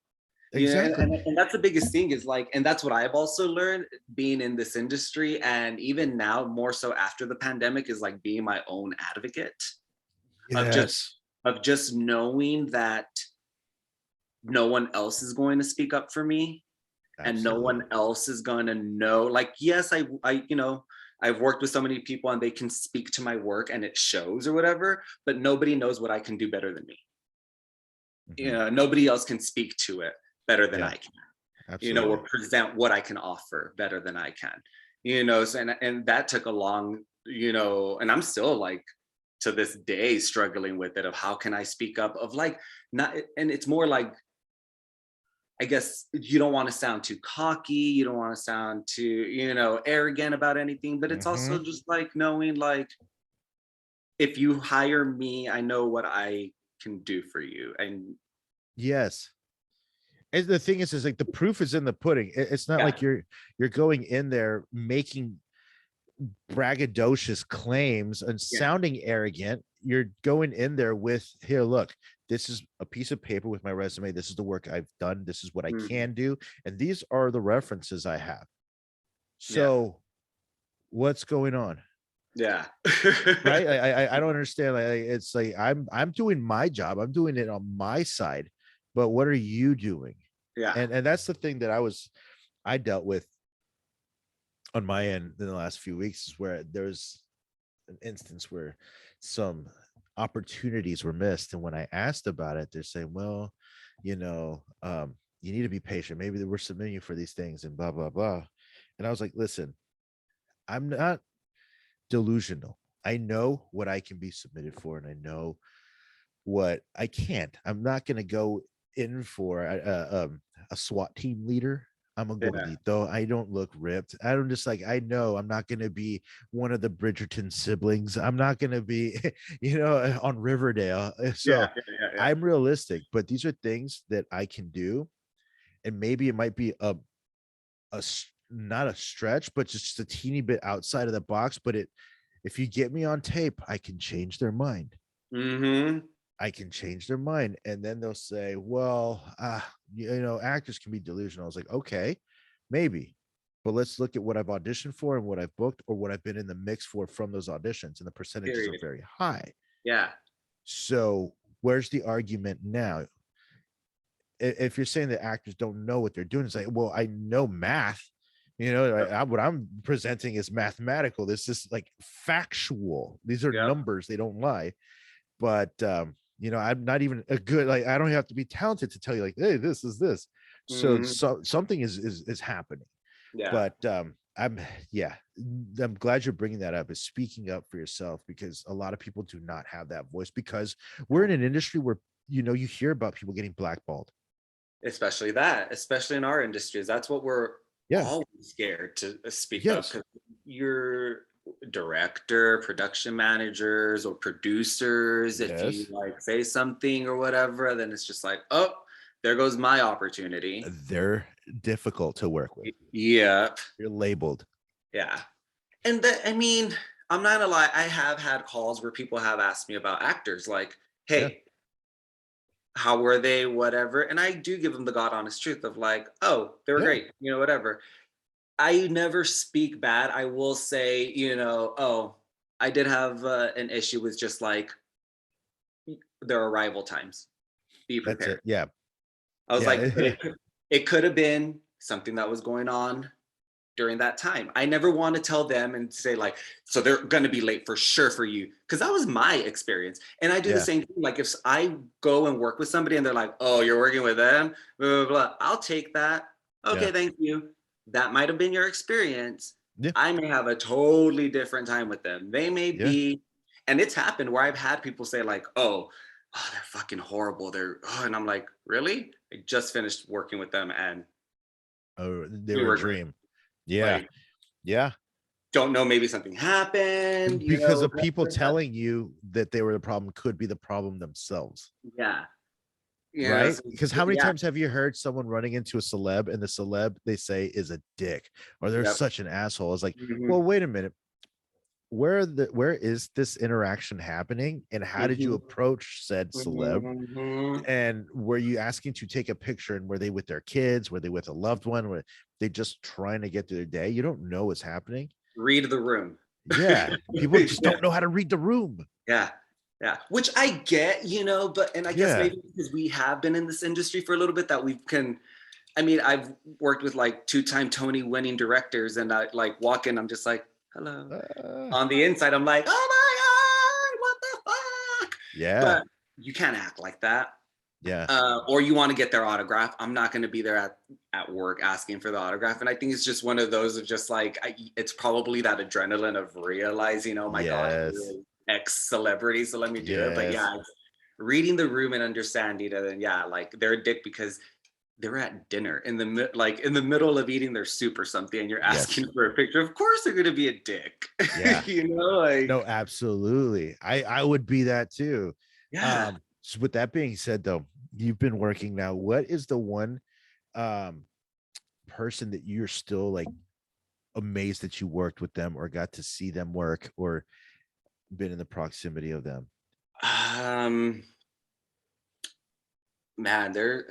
exactly. And that's the biggest thing is like, and that's what I've also learned being in this industry. And even now, more so after the pandemic, is like being my own advocate of just Yes, knowing that no one else is going to speak up for me, and no one absolutely. else is going to know. Like, yes, I've worked with so many people and they can speak to my work and it shows or whatever, but nobody knows what I can do better than me. Mhm. Nobody else can speak to it better than Yeah, I can, or absolutely. present what I can offer better than I can. So, and that took a long, and I'm still like to this day struggling with it, of how can I speak up, of like, not, and it's more like, I guess you don't want to sound too cocky, you don't want to sound too, arrogant about anything, but it's Hmm. also just like knowing, like, if you hire me, I know what I can do for you. And Yes. And the thing is like the proof is in the pudding. It's not yeah, like you're going in there making braggadocious claims and yeah. sounding arrogant. You're going in there with, here, look, this is a piece of paper with my resume. This is the work I've done. This is what I Mhm. can do. And these are the references I have. Yeah. So what's going on? Yeah. Right? I don't understand. Like, it's like I'm doing my job. I'm doing it on my side. But what are you doing? Yeah. And that's the thing that I dealt with on my end in the last few weeks, is where there's an instance where some opportunities were missed, and when I asked about it, they're saying, well, you need to be patient, maybe we're submitting you for these things and blah blah blah. And I was like, listen, I'm not delusional. I know what I can be submitted for, and I know what I can't. I'm not going to go in for a SWAT team leader. I'm a Yeah. gordito. I don't look ripped. I don't, just like, I know I'm not going to be one of the Bridgerton siblings. I'm not going to be, on Riverdale. Yeah. So Yeah. Yeah. I'm realistic, but these are things that I can do. And maybe it might be not a stretch, but just a teeny bit outside of the box. But if you get me on tape, I can change their mind. Hmm. I can change their mind. And then they'll say, well, actors can be delusional. I was like, okay, maybe. But let's look at what I've auditioned for and what I've booked or what I've been in the mix for from those auditions. And the percentages are Period. very high. Yeah. So where's the argument now? If you're saying that actors don't know what they're doing, it's like, well, I know math. What I'm presenting is mathematical. This is like factual. These are Yep. numbers. They don't lie. But I'm not even a good, like, I don't have to be talented to tell you, like, hey, this is this. So Mhm. so something is happening. Yeah. But I'm glad you're bringing that up, is speaking up for yourself, because a lot of people do not have that voice, because we're in an industry where you hear about people getting blackballed. Especially in our industries. That's what we're Yeah. always scared to speak up, Yes. because your director, production managers, or producers, if you Yes. like say something or whatever, then it's just like, oh, there goes my opportunity. They're difficult to work with. Yeah. You're labeled. Yeah. And that, I mean, I'm not gonna lie, I have had calls where people have asked me about actors, like, Yeah. hey, how were they, whatever. And I do give them the God honest truth of like, oh, they were Yeah. great, whatever. I never speak bad. I will say, oh, I did have an issue with just like their arrival times. Be That's it. prepared. Yeah. I was like, but Yeah. it could have been something that was going on during that time. I never want to tell them and say like, so they're going to be late for sure for you, because that was my experience. And I do the Yeah. same thing. Like if I go and work with somebody and they're like, oh, you're working with them, blah, blah, blah, I'll take that. Yeah. Okay, thank you. That might have been your experience. Yeah. I may have a totally different time with them. They may Yeah. be, and it's happened where I've had people say like, oh, they're fucking horrible. And I'm like, really? I just finished working with them and Oh, they we were a were great. dream. Yeah. Like, Yeah. don't know, maybe something happened, Because of people telling you that they were the problem could be the problem themselves. yeah. Right? So, Because how many yeah. times have you heard someone running into a celeb and the celeb they say is a dick, or they're Yep. such an asshole? It's like, Mhm. well, wait a minute. Where is this interaction happening, and how did you Mhm. approach said celeb? Mhm. And were you asking to take a picture, and were they with their kids? Were they with a loved one? Were they just trying to get through their day? You don't know what's happening. Read the room. Yeah. People just Yeah. don't know how to read the room. Yeah. Yeah. Which I get, but and I guess Yeah. maybe because we have been in this industry for a little bit that we can. I mean, I've worked with like 2-time Tony winning directors, and I like walk in, I'm just like, hello. Uh, On the inside, I'm like, oh my God, what the fuck? yeah. But you can't act like that. Yeah. Or you want to get their autograph. I'm not going to be there at work asking for the autograph. And I think it's just one of those of just like, it's probably that adrenaline of realizing, oh my God, Yes. ex celebrity. So let me do it. But Yes. yeah, reading the room and understanding it. And yeah, like they're a dick because they were at dinner in the middle of eating their soup or something. And you're Yes. asking for a picture. Of course they're going to be a dick. Yeah. Like, No, absolutely. I would be that too. yeah. So with that being said, though, you've been working now. What is the one um person that you're still like amazed that you worked with them or got to see them work or been in the proximity of them? Um, man, they're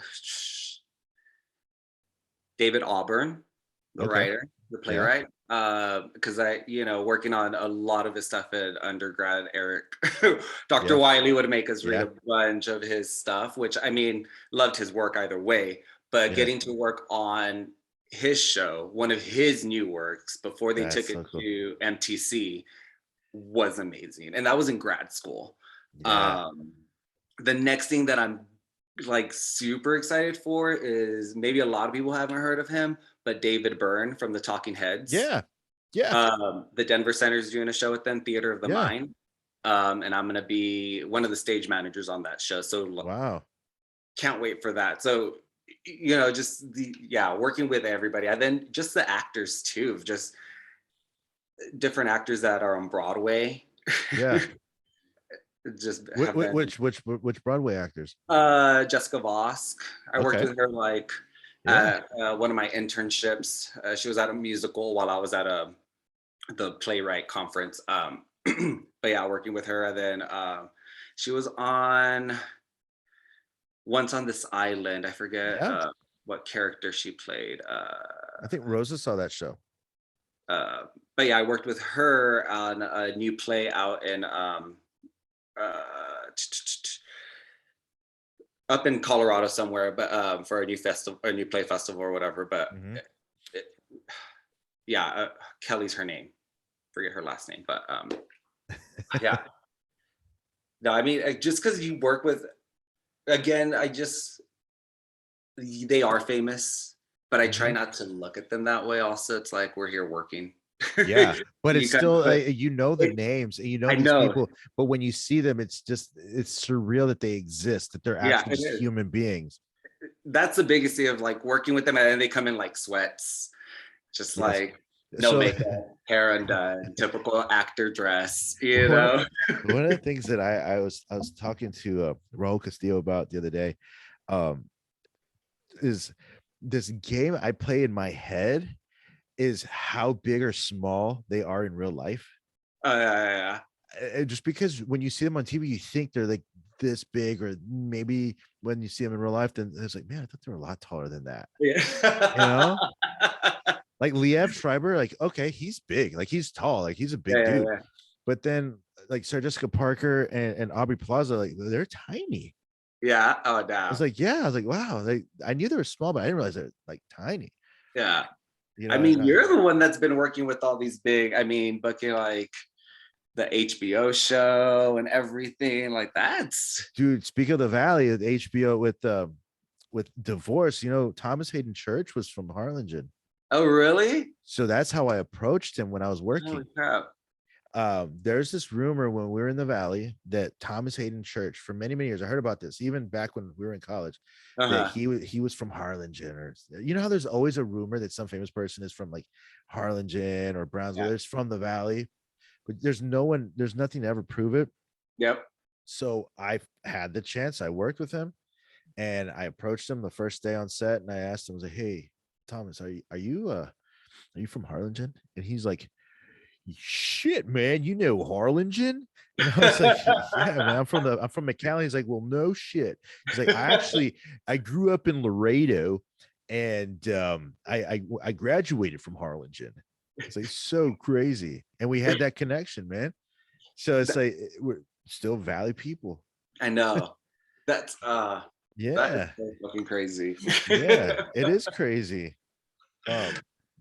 David Auburn, the Okay. writer, the Yeah. playwright. Because working on a lot of his stuff at undergrad, Eric, Dr. Yeah. Wiley would make us read Yeah. a bunch of his stuff, which I mean, loved his work either way. But Yeah. getting to work on his show, one of his new works before they That's took it so cool. to MTC, was amazing. And that was in grad school. Yeah. The next thing that I'm like super excited for is maybe a lot of people haven't heard of him, but David Byrne from the Talking Heads. Yeah. Yeah. The Denver Center is doing a show with them, Theater of the Yeah. Mind. And I'm gonna be one of the stage managers on that show. So Wow. can't wait for that. So just working with everybody. And then just the actors too, just different actors that are on Broadway. Yeah. Just have been Which Broadway actors? Jessica Vosk. I worked Okay. with her like Yeah. at one of my internships. She was at a musical while I was at the playwright conference. But yeah, working with her. And then She was on Once on This Island. I forget Yeah, what character she played. I think Rosa saw that show. Uh, but yeah, I worked with her on a new play out in uh, up in Colorado somewhere, but for a new festival, a new play festival or whatever. But Hmm. it, yeah, Kelly's her name. Forget her last name, but yeah. No, I mean, just because you work with, again, I just they are famous, but I try Hmm. not to look at them that way. Also, it's like we're here working. Yeah, but it's You kind still of put, you know the names and you know I these know, people, but when you see them, it's surreal that they exist, that they're yeah, actually it just is. human beings. That's the biggest thing of like working with them, and then they come in like sweats, just Yes. like no So makeup, hair undone, typical actor dress, one of one of the things that I was talking to Raul Castillo about the other day, um, is this game I play in my head is how big or small they are in real life. yeah, Just because when you see them on TV, you think they're like this big, or maybe when you see them in real life, then it's like, man, I thought they were a lot taller than that. yeah, You know, yeah, like Liev Schreiber, like, okay, he's big, like he's tall, like he's a big yeah, dude. yeah. But then like Sarah Jessica Parker and Aubrey Plaza, like they're tiny. Yeah. Oh, I was damn. like, yeah, I was like, wow, they, I knew they were small, but I didn't realize they're like tiny. Yeah. You I know, mean, you're the one that's been working with all these big, I mean, booking like the HBO show and everything. Like that's, dude. Speak of the Valley, at HBO with Divorce, you know, Thomas Hayden Church was from Harlingen. oh, really? So that's how I approached him when I was Holy working. crap. There's this rumor when we were in the Valley that Thomas Hayden Church, for many years, I heard about this even back when we were in college, that Uh-huh. he was from Harlingen, or you know how there's always a rumor that some famous person is from like Harlingen or Brownsville, Yeah. there's from the Valley, but there's nothing to ever prove it. Yep. So I had the chance. I worked with him, and I approached him the first day on set, and I asked him, I was like, "Hey, Thomas, are you from Harlingen?" And he's like, "Shit, man, you know Harlingen?" And I was like, "Yeah, man, I'm from McAllen." He's like, "Well, no shit." He's like, I grew up in Laredo, and I graduated from Harlingen." It's like so crazy, and we had that connection, man. So it's like we're still Valley people. I know. That's that is Yeah, so fucking crazy. yeah, it is crazy.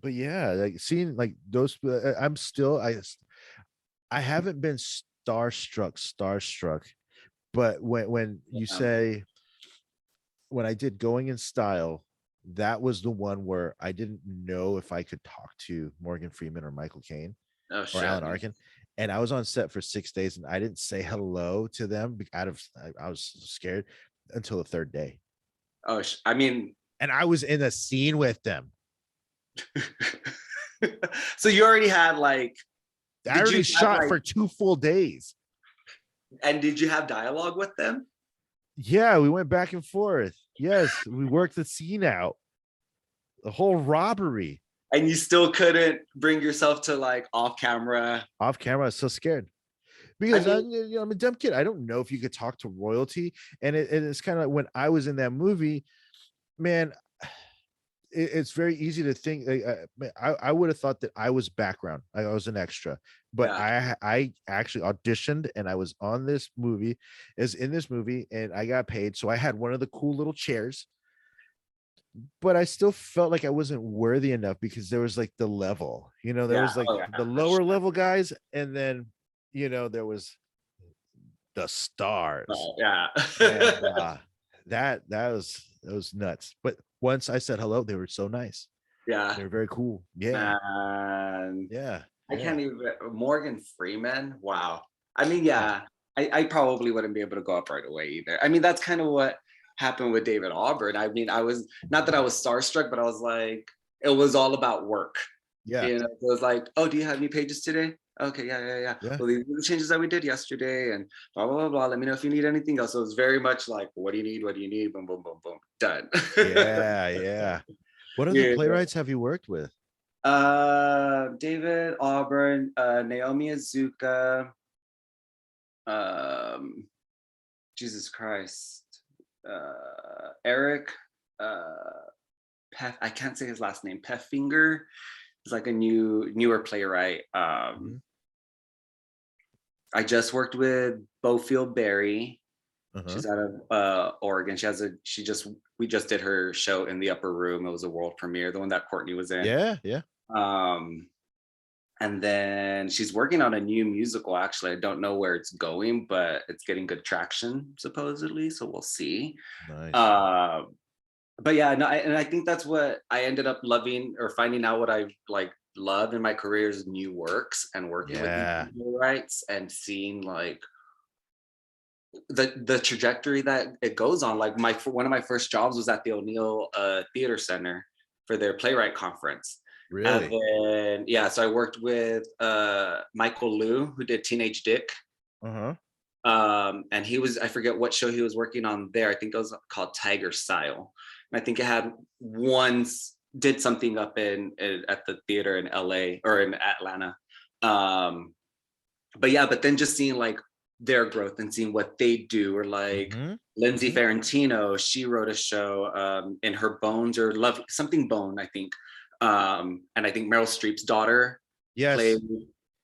But yeah, like seeing like those, I'm still I haven't been starstruck, but when you say, when I did Going in Style, that was the one where I didn't know if I could talk to Morgan Freeman or Michael Caine Oh or shit. Alan Arkin. And I was on set for 6 days and I didn't say hello to them out of, I was scared until the third day. Oh, I mean, And I was in a scene with them. so you already had like, I did you already have shot like, for 2 full days. and did you have dialogue with them? Yeah, we went back and forth. Yes, we worked the scene out. The whole robbery. And you still couldn't bring yourself to like off camera. Off camera, I was so scared I because mean, I'm a dumb kid. I don't know if you could talk to royalty, and it's kind of like when I was in that movie, man. It's very easy to think. I would have thought that I was background. I was an extra, but yeah, I actually auditioned and I was on this movie, is in this movie, and I got paid. So I had one of the cool little chairs, but I still felt like I wasn't worthy enough because there was like the level, there yeah, was like oh yeah, the for sure. lower level guys, and then there was the stars. Yeah. And that was nuts. But once I said hello, they were so nice. Yeah, They were very cool. Yeah. man. Yeah. I Yeah. can't even. Morgan Freeman. Wow. I mean, Oh, yeah, I probably wouldn't be able to go up right away either. I mean, that's kind of what happened with David Auburn. I mean, I was not that I was starstruck, but I was like, it was all about work. yeah. You know, it was like, oh, do you have any pages today? Okay, yeah, yeah, yeah. Yeah. Well, these are the changes that we did yesterday, and blah blah blah blah. Let me know if you need anything else. So it was very much like, what do you need? What do you need? Boom, boom, boom, boom, done. Yeah. Yeah. What other Yeah. playwrights have you worked with? David Auburn, Naomi Azuka, um, Jesus Christ, Eric, I can't say his last name. Peffinger is like a newer playwright. Mhm. I just worked with Bofield Berry. Uh-huh. She's out of Oregon. We just did her show in the Upper Room. It was a world premiere, the one that Courtney was in. Yeah, yeah. Um, and then she's working on a new musical. Actually, I don't know where it's going, but it's getting good traction supposedly. So we'll see. Nice. Uh, but yeah, no, and I think that's what I ended up loving or finding out what I like love in my career is new works and working with these Yeah. playwrights and seeing like the trajectory that it goes on. Like one of my first jobs was at the O'Neill Theater Center for their playwright conference. And Really? then yeah, so I worked with Michael Liu, who did Teenage Dick. Uh-huh. And I forget what show he was working on there. I think it was called Tiger Style. And I think it had did something up at the theater in LA or in Atlanta. But yeah, but then just seeing like their growth and seeing what they do, or like Mm-hmm. Lindsay Mm-hmm. Ferrantino, she wrote a show in Her Bones or Love something Bone, I think. And I think Meryl Streep's daughter played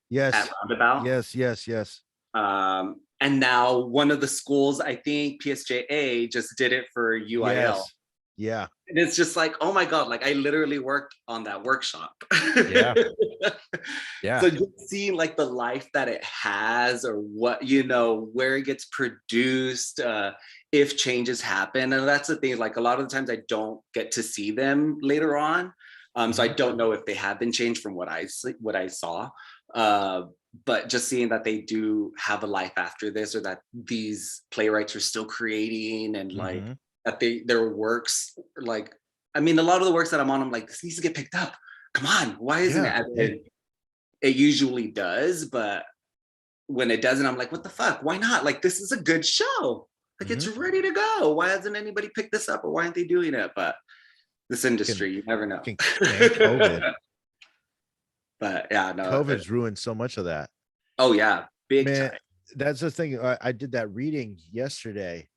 Yes. at Yes. Roundabout. Yes. Yes. Yes. And now one of the schools, I think PSJA, just did it for UIL. Yes. Yeah. And it's just like, oh my God, like I literally worked on that workshop. Yeah. Yeah. So just seeing like the life that it has, or what, where it gets produced, if changes happen. And that's the thing, like a lot of the times I don't get to see them later on. So I Mhm. don't know if they have been changed from what I saw. But just seeing that they do have a life after this, or that these playwrights are still creating, and like Mhm. that their works, like, I mean, a lot of the works that I'm on, I'm like, this needs to get picked up. Come on, why isn't it? Yeah. And then it usually does, but when it doesn't, I'm like, what the fuck? Why not? Like, this is a good show. Like, it's Mhm. ready to go. Why hasn't anybody picked this up, or why aren't they doing it? But this Can industry, you never know. can man, COVID. But yeah, no. COVID's ruined so much of that. Oh yeah, big Man, time. that's the thing. I did that reading yesterday,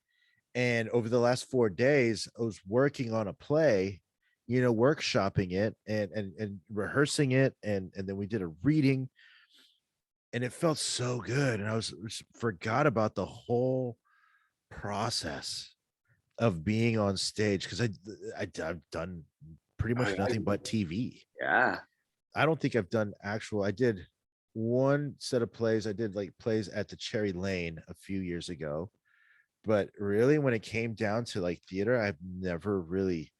and over the last 4 days, I was working on a play, workshopping it and rehearsing it, and then we did a reading, and it felt so good. And I forgot about the whole process of being on stage, because I've done pretty Oh much yeah, nothing but TV. yeah. I don't think I've done I did one set of plays. I did like plays at the Cherry Lane a few years ago. But really, when it came down to like theater, I've never really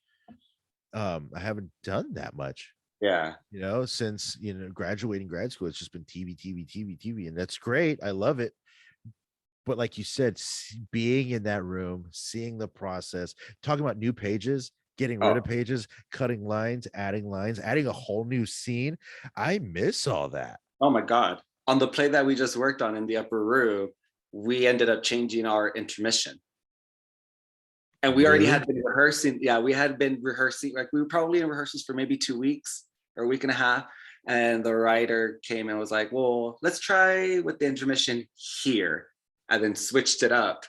I haven't done that much, Yeah. since graduating grad school. It's just been TV, TV, TV, TV, and that's great. I love it. But like you said, being in that room, seeing the process, talking about new pages, getting rid Oh, of pages, cutting lines, adding a whole new scene. I miss all that. oh my God. On the play that we just worked on in the Upper Room, we ended up changing our intermission. And we already Really? had been rehearsing. Yeah, we had been rehearsing. Like we were probably in rehearsals for maybe 2 weeks or a week and a half. And the writer came and was like, well, let's try with the intermission here. And then switched it up.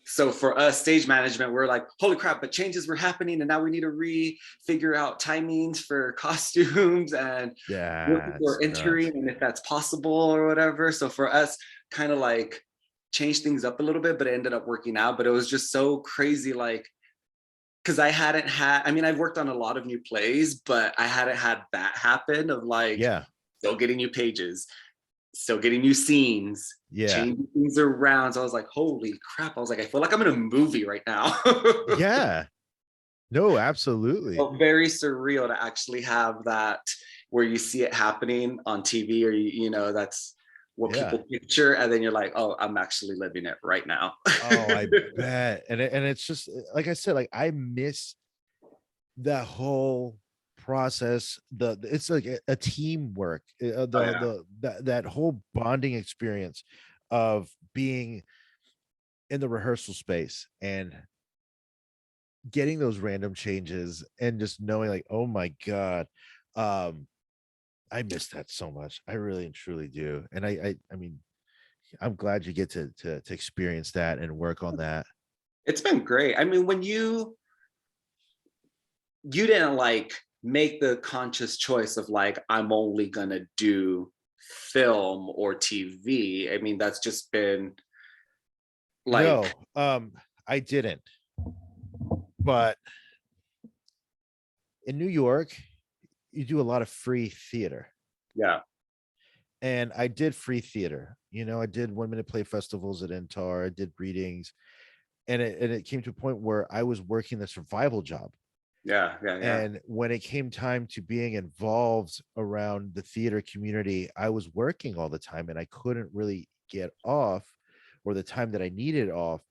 So for us, stage management, we're like, holy crap, but changes were happening. And now we need to figure out timings for costumes and what people That's are entering nuts. and if that's possible or whatever. So for us, kind of like change things up a little bit, but it ended up working out. But it was just so crazy, like, because I mean, I've worked on a lot of new plays, but I hadn't had that happen of like Yeah. still getting new pages, still getting new scenes, Yeah. changing things around. So I was like, holy crap. I was like, I feel like I'm in a movie right now. Yeah. No, absolutely. Felt very surreal to actually have that where you see it happening on TV, or that's what Yeah. people picture, and then you're like, oh, I'm actually living it right now. Oh, I bet. And it's just like I said, like I miss that whole process. It's like a teamwork. Oh yeah. That whole bonding experience of being in the rehearsal space and getting those random changes and just knowing like, oh my God, um I miss that so much. I really and truly do. And I mean, I'm glad you get to experience that and work on that. It's been great. I mean, when you didn't like make the conscious choice of like, I'm only gonna do film or TV. I mean, that's just been like, No, I didn't. But in New York, you do a lot of free theater. yeah, And I did free theater. I did 1 minute play festivals at NTAR. I did readings, and it came to a point where I was working the survival job. yeah. And when it came time to being involved around the theater community, I was working all the time, and I couldn't really get off, or the time that I needed off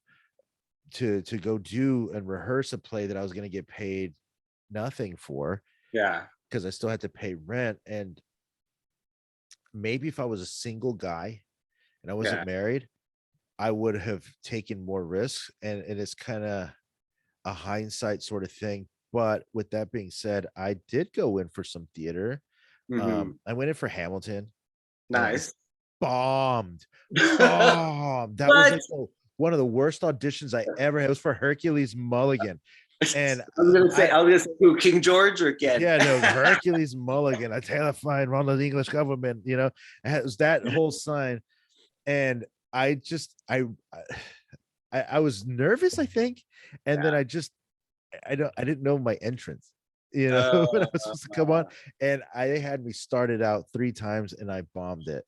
to go do and rehearse a play that I was going to get paid nothing for, Yeah. because I still had to pay rent. And maybe if I was a single guy and I wasn't Yeah. married, I would have taken more risks. And it's kind of a hindsight sort of thing. But with that being said, I did go in for some theater. Hmm. I went in for Hamilton, and I Nice. bombed. Bombed. That was What? like one of the worst auditions I ever had. It was for Hercules Mulligan. And I was gonna say who, King George or again? yeah, no, Hercules Mulligan, a terrifying Ronald English government, it was that whole sign. And I just I was nervous, I think. And then Yeah. I didn't know my entrance, when I was supposed to come on. Uh, And they had me started out 3 times and I bombed it.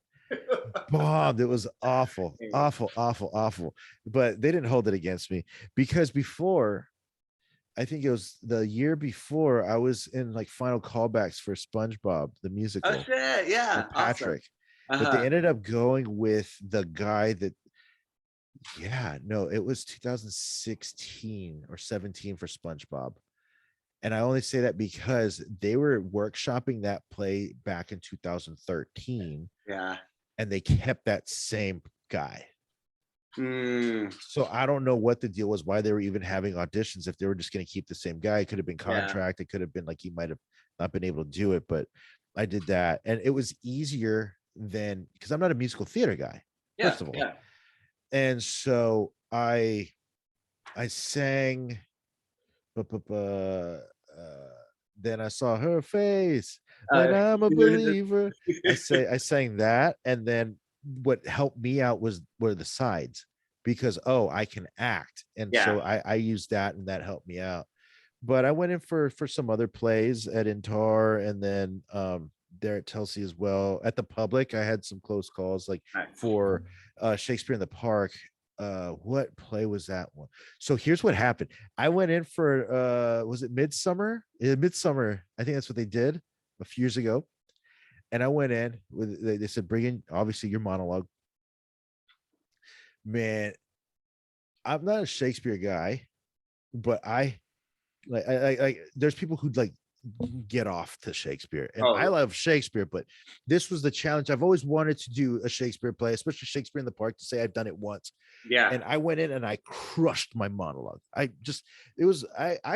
Bombed. It was awful, awful, awful, awful. But they didn't hold it against me, because before, I think it was the year before, I was in like final callbacks for SpongeBob the oh musical shit! Yeah, with awesome. Patrick. But they Uh-huh. ended up going with the guy that, yeah, no, it was 2016 or 17 for SpongeBob. And I only say that because they were workshopping that play back in 2013, Yeah. and they kept that same guy. Mm, So I don't know what the deal was, why they were even having auditions. If they were just going to keep the same guy, it could have been yeah. contract. It could have been like he might have not been able to do it, but I did that. And it was easier than, because I'm not a musical theater guy, Yeah. first of all. Yeah. And so I sang, then I saw her face, then Uh, I'm a believer. I sang that. And then what helped me out were the sides, because I can act. And yeah. so I used that, and that helped me out. But I went in for some other plays at Intar, and then there at Telsey as well. At the Public, I had some close calls, like Nice. for Shakespeare in the Park. What play was that one? So here's what happened. I went in for was it Midsummer? Yeah, Midsummer, I think that's what they did a few years ago. And I went in with, they said, bring in obviously your monologue. Man, I'm not a Shakespeare guy, but I there's people who like get off to Shakespeare, and I Oh love Shakespeare, but this was the challenge. I've always wanted to do a Shakespeare play, especially Shakespeare in the Park, to say I've done it once. yeah. And I went in and I crushed my monologue. I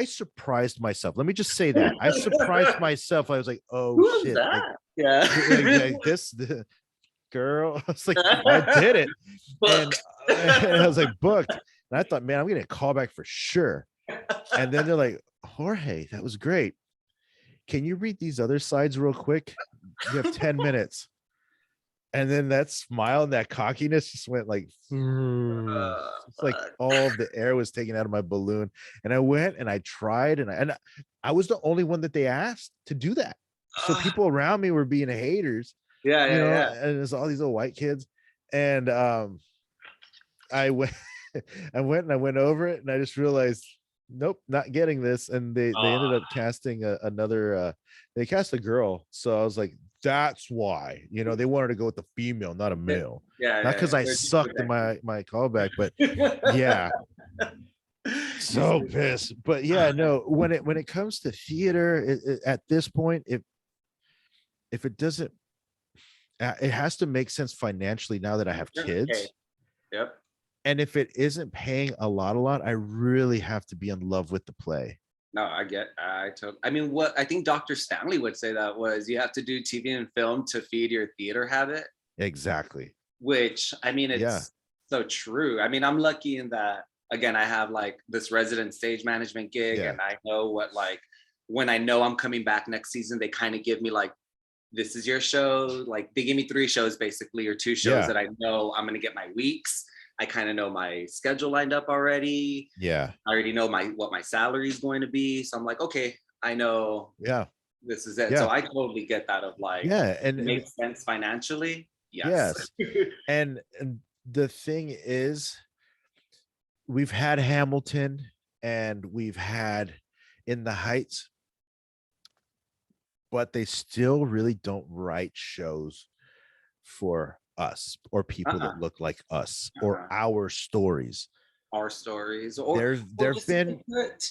surprised myself. Let me just say that I surprised myself. I was like, oh Who was shit, that? Yeah. like this the girl. I was like, I did it. And, Booked. and I was like, booked. And I thought, man, I'm getting a callback for sure. And then they're like, Jorge, that was great. Can you read these other sides real quick? You have 10 minutes. And then that smile and that cockiness just went like, it's like Fuck. all of the air was taken out of my balloon. And I went and I tried, and I was the only one that they asked to do that. So people around me were being haters, Yeah, yeah, yeah. and there's all these little white kids. And I went, I went over it, and I just realized, nope, not getting this. And they ended up casting another. They cast a girl, so I was like, that's why. They wanted to go with the female, not a male. Yeah, Not yeah, because I sucked in my callback, but yeah, so pissed. But yeah, no. When it comes to theater, at this point, if it doesn't, it has to make sense financially now that I have Okay. kids. Yep. And if it isn't paying a lot, I really have to be in love with the play. No, I mean, what I think Dr. Stanley would say that was you have to do TV and film to feed your theater habit. Exactly. which I mean, Yeah. it's so true. I mean, I'm lucky in that, again, I have like this resident stage management gig, Yeah. and I know what, like, when I know I'm coming back next season, they kind of give me like, this is your show. Like, they give me 3 shows basically, or 2 shows Yeah. that I know I'm going to get my weeks. I kind of know my schedule lined up already. Yeah. I already know what my salary is going to be. So I'm like, okay, I know Yeah. this is it. Yeah. So I totally get that of like, Yeah. And makes sense financially. Yes. yes. And the thing is, we've had Hamilton and we've had In the Heights, but they still really don't write shows for us or people uh-uh, that look like us or uh-uh. our stories. Our stories, or There've just even been put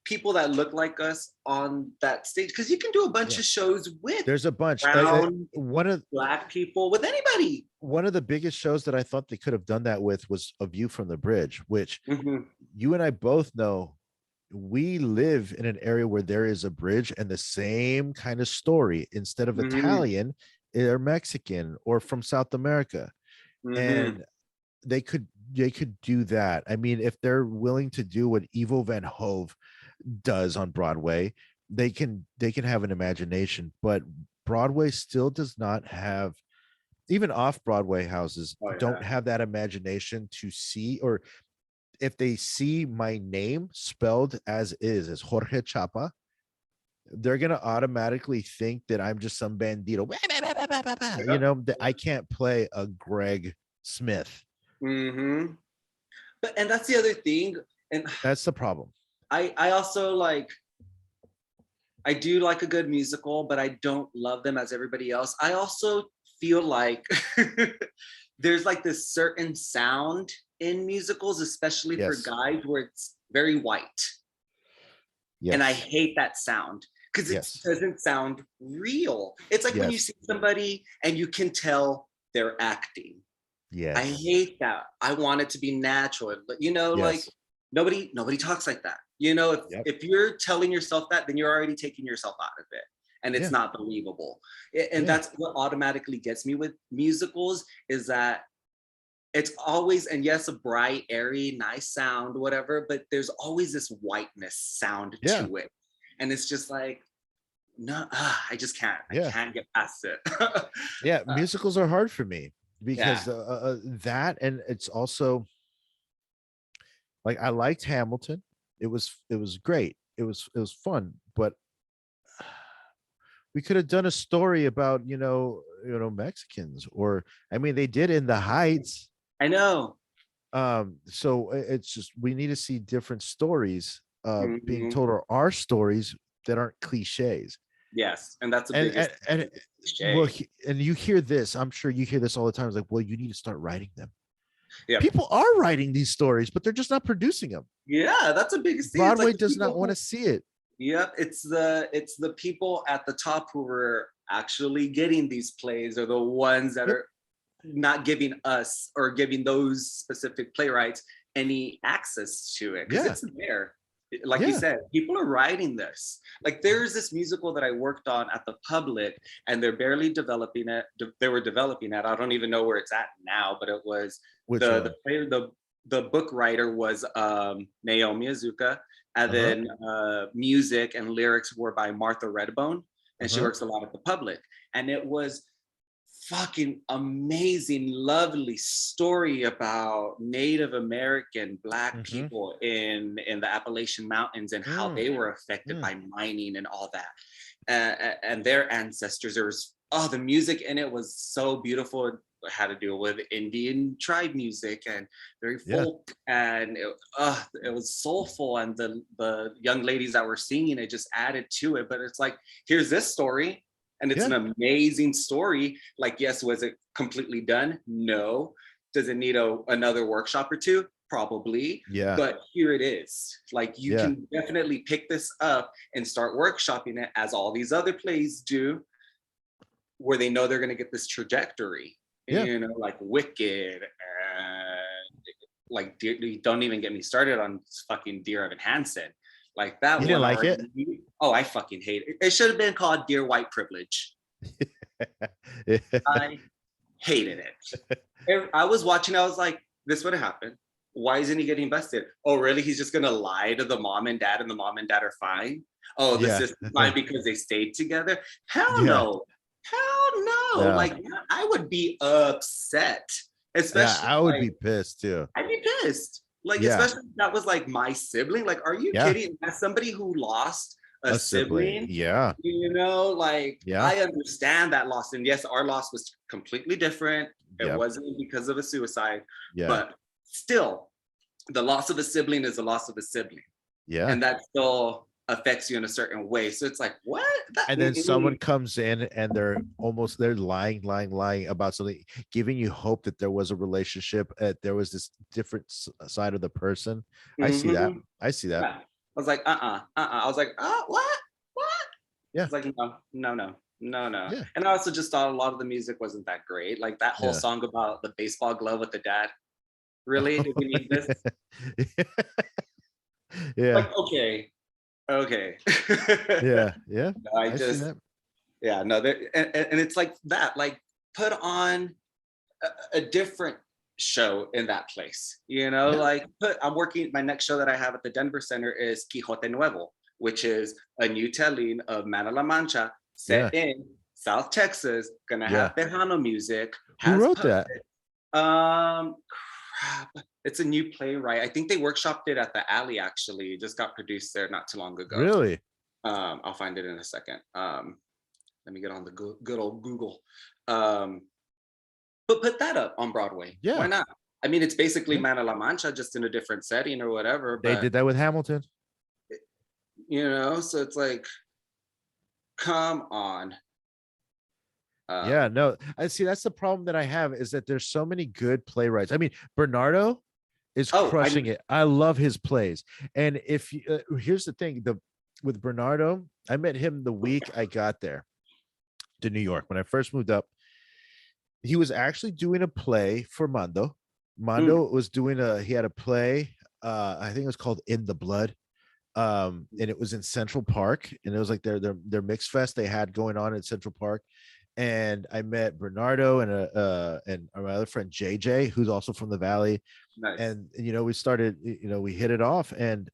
people that look like us on that stage, because you can do a bunch yeah, of shows with there's a bunch. brown, One black people, with anybody. of the biggest shows that I thought they could have done that with was A View from the Bridge, which Mm-hmm. you and I both know we live in an area where there is a bridge, and the same kind of story, instead of Mm-hmm. Italian, they're Mexican or from South America. Mm-hmm. And they could do that. I mean, if they're willing to do what Ivo Van Hove does on Broadway, they can have an imagination, but Broadway still does not have, even off Broadway houses Oh don't yeah. have that imagination to see, or if they see my name spelled as Jorge Chapa, they're gonna automatically think that I'm just some bandito. You Yep. know, that I can't play a Greg Smith. Mm-hmm. But and that's the other thing. And That's the problem. I also like, I do like a good musical, but I don't love them as everybody else. I also feel like there's like this certain sound in musicals, especially for Yes. guys, where it's very white. And I Yes. hate that sound because it Yes. doesn't sound real. It's like when you Yes. see somebody and you can tell they're acting. I Yes. hate that. I want it to be natural. Like Yes. nobody talks like that. If Yep. if you're telling yourself that, then you're already taking yourself out of it, and it's Yeah. not believable. And Yeah. that's what automatically gets me with musicals, is that it's always, and yes, a bright, airy, nice sound, whatever, but there's always this whiteness sound Yeah. to it. And it's just like, no, I just can't. I Yeah. can't get past it. Yeah. Musicals are hard for me Yeah. because that, and it's also like I liked Hamilton. It was great. It was fun, but we could have done a story about Mexicans, or I mean they did In the Heights. I know. So it's just we need to see different stories being Mhm. told, or our stories that aren't cliches. Yes, and that's the and biggest and, and well, cliche. and you hear this, I'm sure you hear this all the time. It's like, well, you need to start writing them. Yep. People are writing these stories, but they're just not producing them. Yeah, that's the biggest thing. It's like Broadway the does not people want who, to see it. yep, it's the people at the top who are actually getting these plays, are the ones that Yep. are not giving us, or giving those specific playwrights, any access to it, because Yeah. it's there. Like you Yeah. said, people are writing this. Like, there's this musical that I worked on at the Public, and they're barely developing it. They were developing it. I don't even know where it's at now, but it was Which the one? the book writer was Naomi Azuka, and Uh-huh. then music and lyrics were by Martha Redbone, and she Uh-huh. works a lot at the Public. And it was fucking amazing, lovely story about Native American Black Mm-hmm. people in the Appalachian Mountains, and how Mm, they were affected mm. by mining and all that, and their ancestors. There was, the music in it was so beautiful. It had to do with Indian tribe music, and very Yeah. folk, and it was soulful, and the young ladies that were singing it just added to it. But it's like, here's this story, and it's Yeah. an amazing story. Like, yes, was it completely done? No. Does it need another workshop or two? Probably. Yeah. But here it is. Like, you Yeah. can definitely pick this up and start workshopping it, as all these other plays do, where they know they're going to get this trajectory. Yeah. Like Wicked, and like don't even get me started on fucking Dear Evan Hansen. Like, that You didn't one like already. it? Oh, I fucking hate it. It should have been called Dear White Privilege. I hated it. And I was watching, I was like, this would have happened. Why isn't he getting busted? Oh, really? He's just gonna lie to the mom and dad, and the mom and dad are fine. Oh, the Yeah. sister's fine because they stayed together. Hell Yeah. no. Hell no. No. Like I would be upset, Yeah, especially I would like be pissed too. I'd be pissed. Like, Yeah. especially if that was like my sibling. Like, are you Yeah. kidding? As somebody who lost a A sibling. sibling, Yeah. like Yeah. I understand that loss. And yes, our loss was completely different. It Yeah. wasn't because of a suicide, Yeah. but still, the loss of a sibling is the loss of a sibling. Yeah. And that still affects you in a certain way. So it's like, what? And then someone comes in and they're lying about something, giving you hope that there was a relationship, there was this different side of the person. I see that. I see that. Yeah. I was like, I was like, what? Yeah. It's like, no. Yeah. And I also just thought a lot of the music wasn't that great. Like that whole song about the baseball glove with the dad. Really? Did we need this? Yeah. Like, okay. Yeah. No, I see that. yeah, no, and it's like that. Like, put on a different show in that place. Like I'm working. My next show that I have at the Denver Center is Quijote Nuevo, which is a new telling of Man of La Mancha set in South Texas. Gonna have Tejano music. Who wrote that? Crap. It's a new playwright. I think they workshopped it at the Alley. Actually, it just got produced there not too long ago. Really? I'll find it in a second. Let me get on the good old Google. But put that up on Broadway. Yeah. Why not? I mean, it's basically Man of La Mancha, just in a different setting or whatever. They did that with Hamilton. So it's like, come on. Yeah, no, I see. That's the problem that I have, is that there's so many good playwrights. I mean, Bernardo is crushing it. I love his plays. And if you, here's the thing, with Bernardo, I met him the week I got there to New York. When I first moved up, he was actually doing a play for Mondo. Mondo was doing he had a play, I think it was called In the Blood. And it was in Central Park, and it was like their mix fest they had going on in Central Park. And I met Bernardo and my other friend JJ, who's also from the Valley. Nice. And we started, we hit it off. And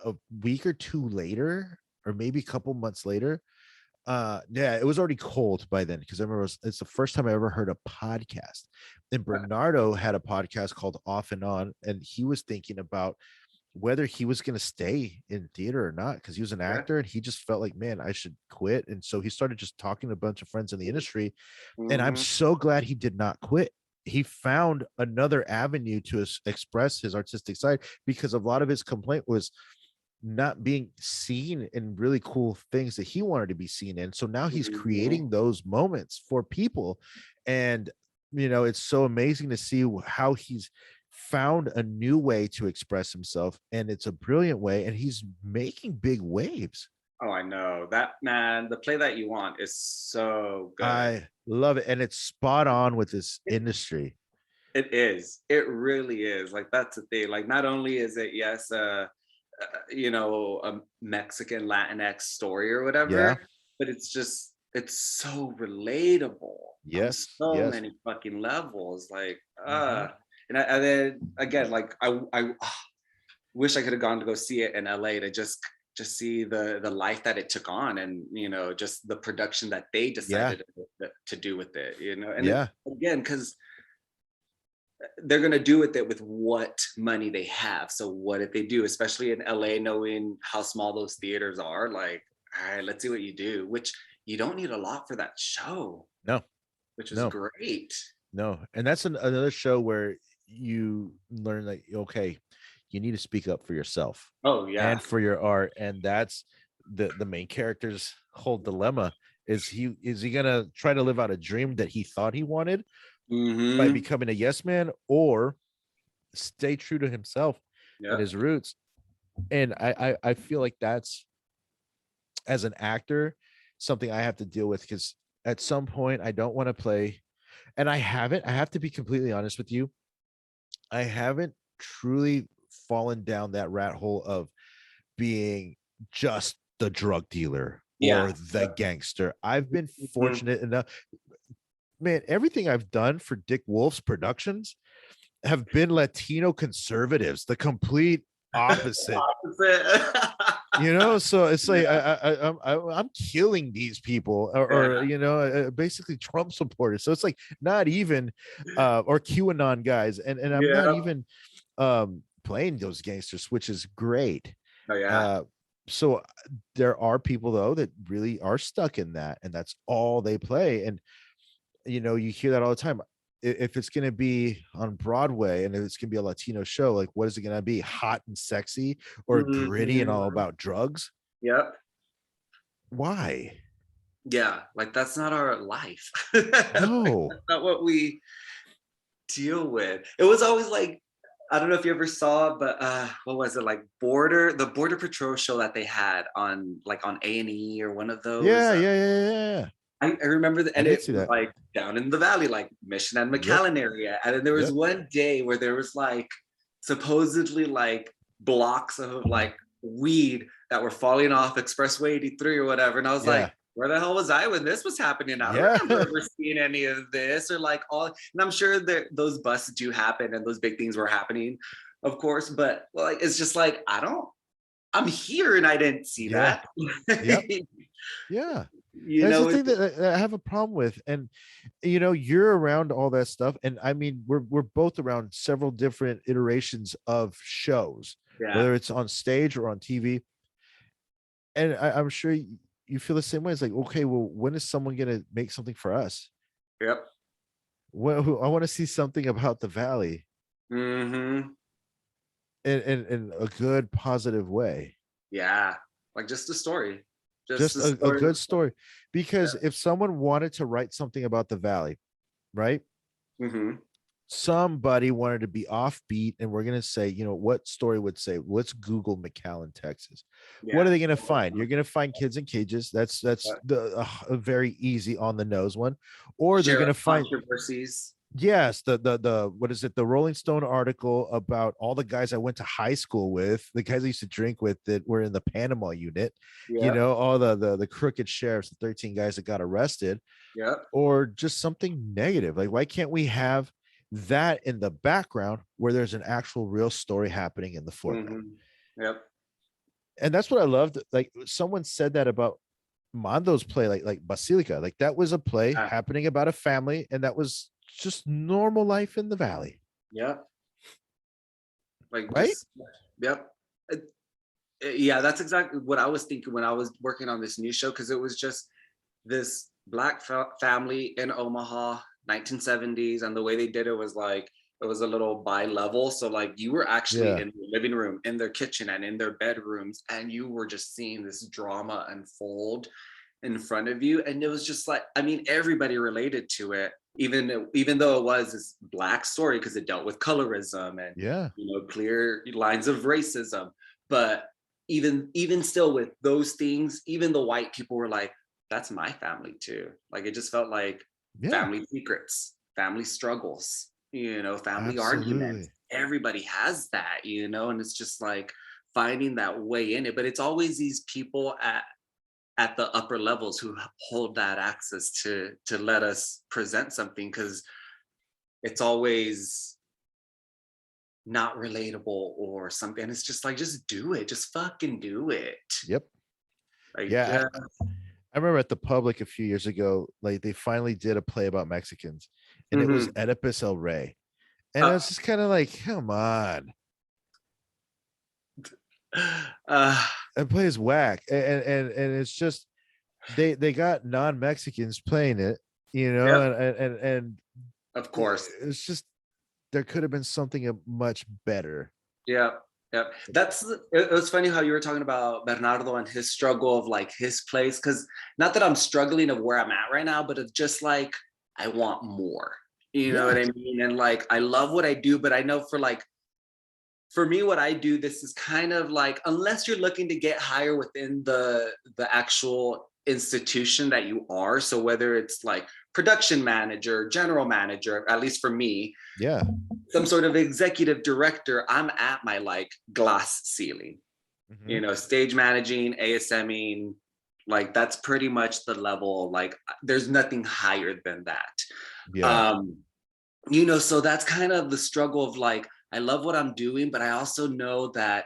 a week or two later, or maybe a couple months later, it was already cold by then, because I remember it's the first time I ever heard a podcast. And Bernardo had a podcast called Off and On, and he was thinking about whether he was going to stay in theater or not, because he was an actor, and he just felt like, man, I should quit. And so he started just talking to a bunch of friends in the industry, and I'm so glad he did not quit. He found another avenue to express his artistic side, because a lot of his complaint was not being seen in really cool things that he wanted to be seen in. So now he's creating those moments for people, and it's so amazing to see how he's found a new way to express himself, and it's a brilliant way, and he's making big waves. Oh, I know that, man. The play that you want is so good. I love it, and it's spot on with this industry. It is. It really is. Like, that's the thing. Like, not only is it a Mexican Latinx story or whatever, but it's so relatable. Yes. On so many fucking levels. Like, and then again, like I wish I could have gone to go see it in LA to just see the life that it took on, and just the production that they decided to do with it. And again, because they're gonna do with it with what money they have. So what if they do, especially in LA, knowing how small those theaters are? Like, all right, let's see what you do. Which you don't need a lot for that show. No, which is great. No, and that's another show where you learn that, okay, you need to speak up for yourself. And for your art. And that's the main character's whole dilemma. Is he gonna try to live out a dream that he thought he wanted by becoming a yes man, or stay true to himself and his roots? And I feel like that's, as an actor, something I have to deal with, because at some point I don't want to play, and I have to be completely honest with you, I haven't truly fallen down that rat hole of being just the drug dealer or the gangster. I've been fortunate enough. man, everything I've done for Dick Wolf's productions have been Latino conservatives, the complete opposite. So it's like Yeah. I'm killing these people, Yeah. basically Trump supporters. So it's like not even or QAnon guys, and I'm not Yeah. even playing those gangsters, which is great. Oh yeah. uh so there are people though that really are stuck in that, and that's all they play. And you hear that all the time. If it's going to be on Broadway and if it's going to be a Latino show, like what is it going to be? Hot and sexy or gritty and Mhm. all about drugs? Yep. Why? Yeah, like that's not our life. Like, No. that's not what we deal with. It was always like, I don't know if you ever saw, but what was it, like the Border Patrol show that they had on like on A&E or one of those. Yeah, yeah, yeah, yeah. I remember I and did it see was that. like down in the valley, like Mission and Yep, McAllen area. And then there was yep. one day where there was like supposedly like blocks of like weed that were falling off Expressway 83 or whatever. And I was Yeah, like, where the hell was I when this was happening? I don't yeah. remember ever seeing any of this or like all. And I'm sure that those busts do happen and those big things were happening, of course. But like, it's just like, I'm here and I didn't see Yeah, that. yep, yeah. You That's the know, thing that I have a problem with. And you're around all that stuff, and I mean we're both around several different iterations of shows, yeah. whether it's on stage or on TV. And I'm sure you feel the same way. It's like, okay, well, when is someone gonna make something for us? Yep. Well, I want to see something about the valley Mm-hmm. in a good, positive way. Yeah. Like just a story. Just Just a a story. good story. Because if someone wanted to write something about the valley, right? Mm-hmm. Somebody wanted to be offbeat, and we're going to say, what story would say, let's Google McAllen, Texas. What are Yeah. they going to find? You're going to find kids in cages. That's Uh, a very easy on the nose one. Or they're going Sheriff to find, controversies. yes, the what is it, the Rolling Stone article about all the guys I went to high school with, the guys I used to drink with that were in the Panama unit, Yep. all the crooked sheriffs, the 13 guys that got arrested. Yep. Or just something negative. Like, why can't we have that in the background where there's an actual real story happening in the foreground? Mm-hmm. Yep. And that's what I loved. Like, someone said that about Mondo's play, like Basilica. Like, that was a play Yeah. happening about a family, and that was just normal life in the valley, Yep. Like right? just yep. Yeah, that's exactly what I was thinking when I was working on this new show, because it was just this black family in Omaha, 1970s, and the way they did it was like it was a little bi-level. So like you were actually Yeah, in the living room, in their kitchen, and in their bedrooms, and you were just seeing this drama unfold in front of you. And it was just like, I mean, everybody related to it, even though it was this black story because it dealt with colorism and yeah, clear lines of racism. But even still with those things, even the white people were like, that's my family too. Like it just felt like yeah, family secrets, family struggles, family arguments. absolutely. Everybody has that, and it's just like finding that way in it. But it's always these people at the upper levels who hold that access to let us present something, because it's always not relatable or something. And it's just like, just do it, just fucking do it. Yep. Like, Yeah, I remember at the Public a few years ago, like they finally did a play about Mexicans, and it was mhm. Oedipus El Rey. And uh, it's just kind of like, come on. uh, And plays whack. And it's just they got non-Mexicans playing it, yep, and of course. it's just there could have been something much better. Yep. Yep. It was funny how you were talking about Bernardo and his struggle of like his place. Cause not that I'm struggling of where I'm at right now, but it's just like I want more. You know what Yeah. I mean? And like I love what I do, but I know for me, what I do, this is kind of like, unless you're looking to get higher within the actual institution that you are. So whether it's like production manager, general manager, at least for me, Yeah. some sort of executive director, I'm at my like glass ceiling, Mhm. stage managing, ASMing, Like that's pretty much the level. Like there's nothing higher than that. Yeah. So that's kind of the struggle of like, I love what I'm doing, but I also know that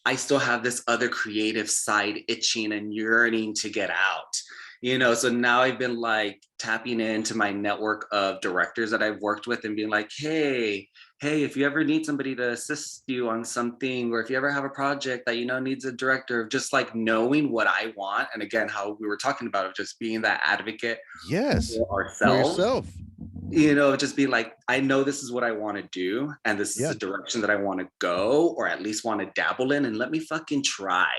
I still have this other creative side itching and yearning to get out. So now I've been like tapping into my network of directors that I've worked with and being like, hey, if you ever need somebody to assist you on something, or if you ever have a project that needs a director, just like knowing what I want. And again, how we were talking about of just being that advocate Yes. for For ourselves. yourself. Just be like, I know this is what I want to do, and this is Yeah. the direction that I want to go, or at least want to dabble in, and let me fucking try.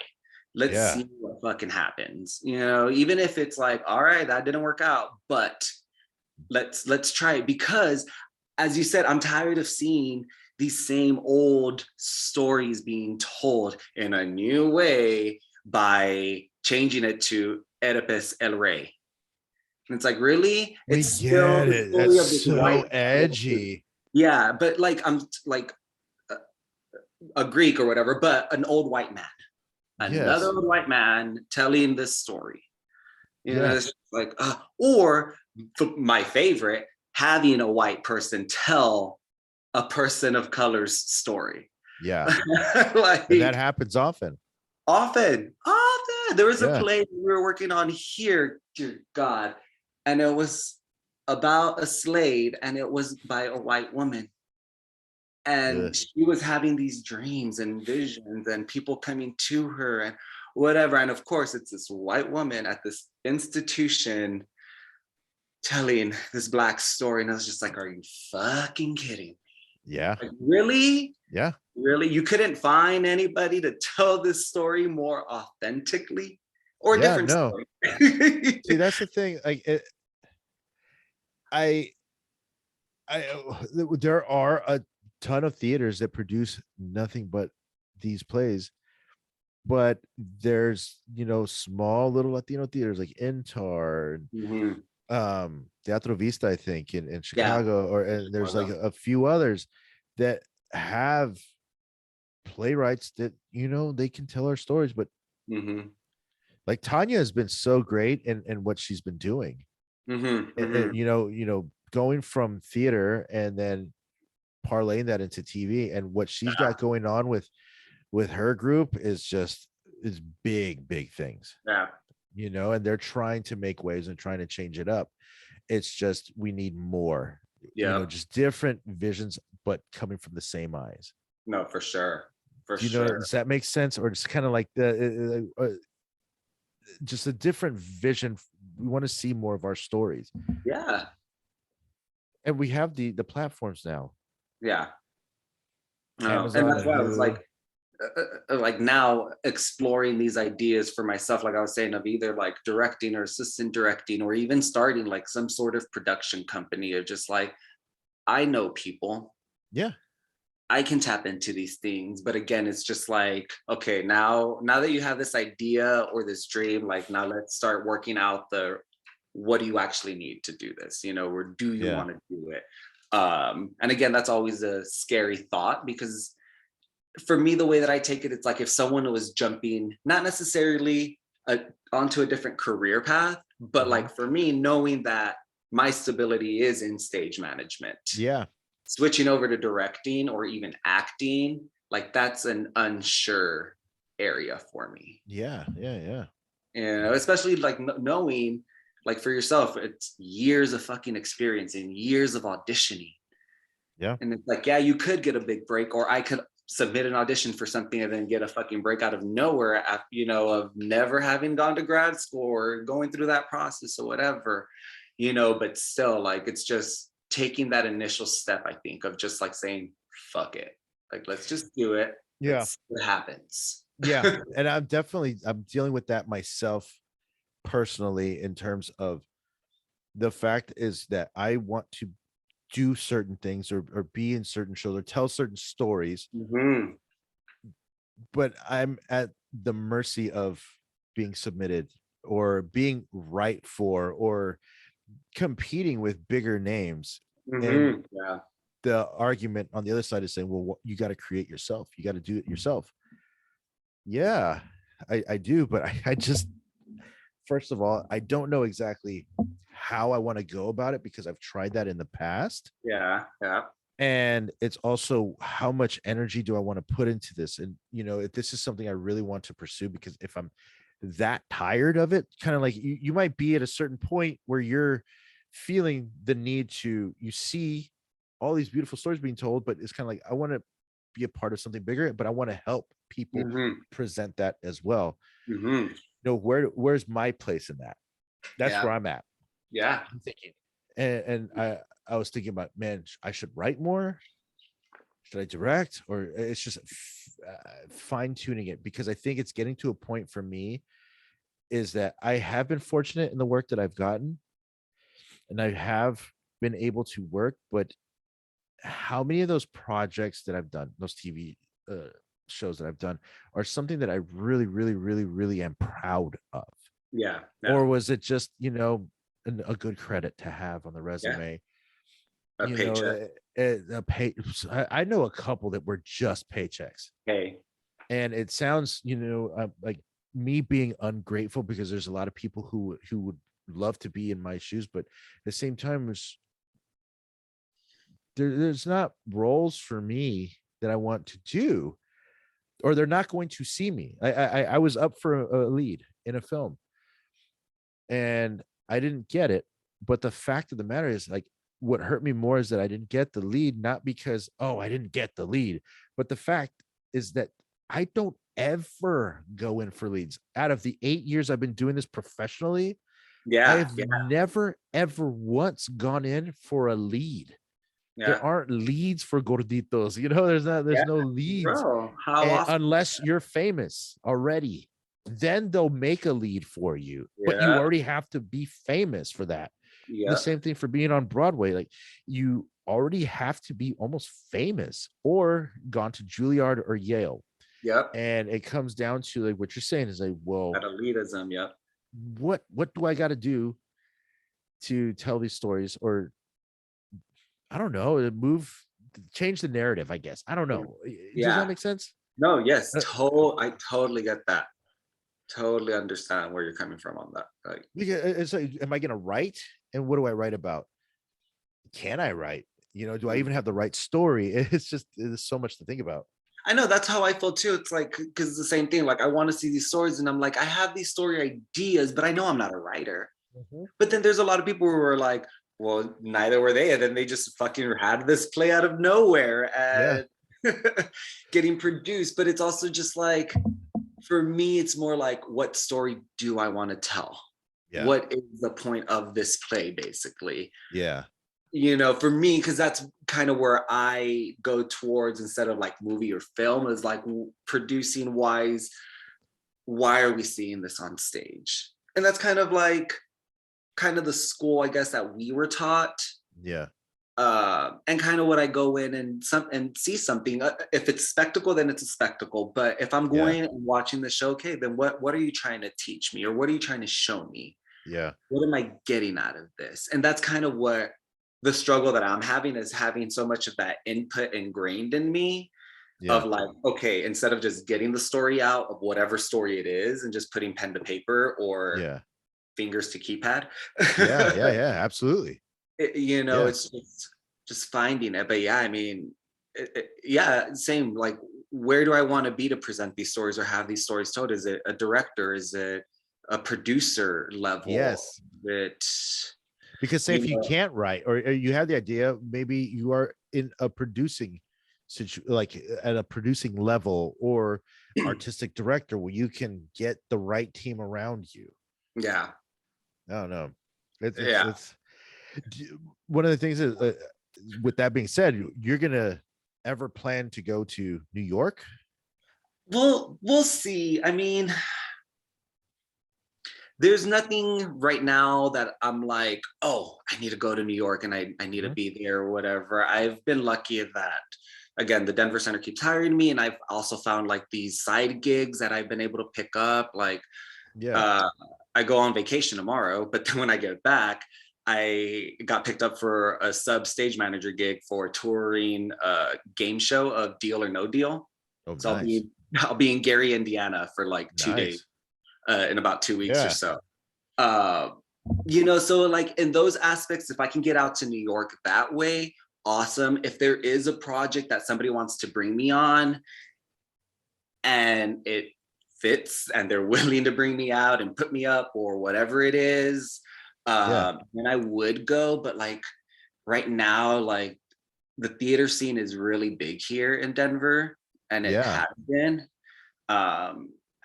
Let's see what fucking happens. Even if it's like, all right, that didn't work out, but let's try it. Because as you said, I'm tired of seeing these same old stories being told in a new way by changing it to Oedipus El Rey. And it's like, really? We It's still get the it. story of That's this so white. edgy. Yeah, but like I'm like a Greek or whatever, but an old white man, another Yes. old white man telling this story. Yeah. It's like, or my favorite, having a white person tell a person of color's story. Yeah. Like, And that happens often. often. There was a Yeah. play we were working on here, dear God, and it was about a slave, and it was by a white woman. And Ugh. she was having these dreams and visions and people coming to her and whatever. And of course, it's this white woman at this institution telling this Black story. And I was just like, are you fucking kidding? Yeah. Like, really? Yeah. Really? You couldn't find anybody to tell this story more authentically or a Yeah. different No. story? See, that's the thing. Like I there are a ton of theaters that produce nothing but these plays, but there's small little Latino theaters like Intar, Mhm. Teatro Vista, I think, in Yeah. Chicago, and there's like a few others that have playwrights that they can tell our stories. But Mhm. like Tanya has been so great in what she's been doing. Mhm. And, Mhm. going from theater and then parlaying that into TV, and what she's got going on with her group is big things. Yeah. And they're trying to make waves and trying to change it up. It's just we need more, Yeah. just different visions, but coming from the same eyes. No, for sure. For Do sure. does that make sense? Or just kind of like just a different vision. We want to see more of our stories, Yeah. and we have the platforms now. Yeah. No. And Amazon that's and why I was Hulu. like now exploring these ideas for myself, like I was saying, of either like directing or assistant directing, or even starting like some sort of production company of just like, I know people. Yeah. I can tap into these things. But again, it's just like, okay, now that you have this idea or this dream, like now let's start working out what do you actually need to do this, or do you Yeah. want to do it? And again, that's always a scary thought, because for me, the way that I take it, it's like if someone was jumping, not necessarily onto a different career path, but Mhm. like for me, knowing that my stability is in stage management, Yeah. switching over to directing or even acting, like that's an unsure area for me. Yeah. Yeah. Especially like knowing, like for yourself, it's years of fucking experience and years of auditioning. Yeah. And it's like, yeah, you could get a big break, or I could submit an audition for something and then get a fucking break out of nowhere, of never having gone to grad school or going through that process or whatever, but still, like, it's just taking that initial step, I think, of just like saying, fuck it. Like, let's just do it. Yeah. Let's see what happens. Yeah. And I'm dealing with that myself personally, in terms of the fact is that I want to do certain things, or be in certain shows, or tell certain stories, Mm-hmm. but I'm at the mercy of being submitted, or being right for, or competing with bigger names. And Mm-hmm. Yeah. the argument on the other side is saying, well, you got to create yourself, you got to do it yourself. Yeah, I do, but I just first of all, I don't know exactly how I want to go about it because I've tried that in the past. Yeah. Yeah. And it's also how much energy do I want to put into this? And, if this is something I really want to pursue, because if I'm that tired of it, kind of like you might be at a certain point where you're feeling the need to, you see all these beautiful stories being told, but it's kind of like, I want to be a part of something bigger, but I want to help people Mm-hmm. present that as well. Mm-hmm. Where's my place in that? That's Yeah. where I'm at. Yeah. I'm thinking, and I was thinking about, man, I should write more. Should I direct? Or it's just fine tuning it, because I think it's getting to a point for me is that I have been fortunate in the work that I've gotten, and I have been able to work, but how many of those projects that I've done, those TV shows that I've done, are something that I really, really, really, really am proud of? Yeah. Or Yeah. was it just, a good credit to have on the Yeah. resume? A paycheck. A pay. I know a couple that were just paychecks, Hey. and it sounds, like me being ungrateful, because there's a lot of people who would love to be in my shoes, but at the same time, there's not roles for me that I want to do, or they're not going to see me. I was up for a lead in a film, and I didn't get it. But the fact of the matter is, like, what hurt me more is that I didn't get the lead, not because, oh, I didn't get the lead, but the fact is that I don't ever go in for leads. Out of the 8 years I've been doing this professionally, I Yeah. have Yeah. never, ever once gone in for a lead. There Yeah. aren't leads for gorditos. There's Yeah. no leads, Bro, how often? unless you're famous already. Then they'll make a lead for you, but you Yeah. already have to be famous for that. The Yep. same thing for being on Broadway. Like, you already have to be almost famous or gone to Juilliard or Yale. Yep. And it comes down to, like, what you're saying is like, well, That elitism. Yep. what do I got to do to tell these stories? Or I don't know, change the narrative, I guess. I don't know. Does that Yeah. make sense? No, yes. Uh, I totally get that. Totally understand where you're coming from on that. Like, Because it's like, am I going to write? And what do I write about? Can I write? Do I even have the right story? There's so much to think about. I know that's how I feel too. It's like, because it's the same thing. Like, I want to see these stories, and I'm like, I have these story ideas, but I know I'm not a writer. Mhm. But then there's a lot of people who are like, well, neither were they. And then they just fucking had this play out of nowhere Yeah. and getting produced. But it's also just like, for me, it's more like, what story do I want to tell? Yeah. What is the point of this play, basically? Yeah. For me, because that's kind of where I go towards, instead of like movie or film, is like producing wise. Why are we seeing this on stage? And that's kind of the school, I guess, that we were taught. Yeah. And kind of what I go in and see something. If it's spectacle, then it's a spectacle. But if I'm going and watching the show, okay, then what are you trying to teach me, or what are you trying to show me? Yeah. What am I getting out of this? And that's kind of what the struggle that I'm having is, having so much of that input ingrained in me. Yeah. Of like, okay, instead of just getting the story out of whatever story it is and just putting pen to paper or fingers to keypad. Yeah. Absolutely. It's just finding it. But yeah, I mean, same. Like, where do I want to be to present these stories or have these stories told? Is it a director? Is it a producer level? Yes. Because say if you can't write, or you have the idea, maybe you are in a producing like at a producing level, or artistic director, where you can get the right team around you. Yeah. I don't know. It's one of the things is, with that being said, you're gonna ever plan to go to New York? Well, we'll see. I mean, there's nothing right now that I'm like, oh, I need to go to New York and I need to be there or whatever. I've been lucky that, again, the Denver Center keeps hiring me, and I've also found like these side gigs that I've been able to pick up. Like, I go on vacation tomorrow, but then when I get back, I got picked up for a sub stage manager gig for a touring game show of Deal or No Deal. Oh, so nice. I'll be in Gary, Indiana for like 2 days. In about 2 weeks or so. uh, you know, so like in those aspects, if I can get out to New York that way, awesome. If there is a project that somebody wants to bring me on and it fits and they're willing to bring me out and put me up or whatever it is, Yeah. then I would go. But like right now, like the theater scene is really big here in Denver, and it Yeah. has been.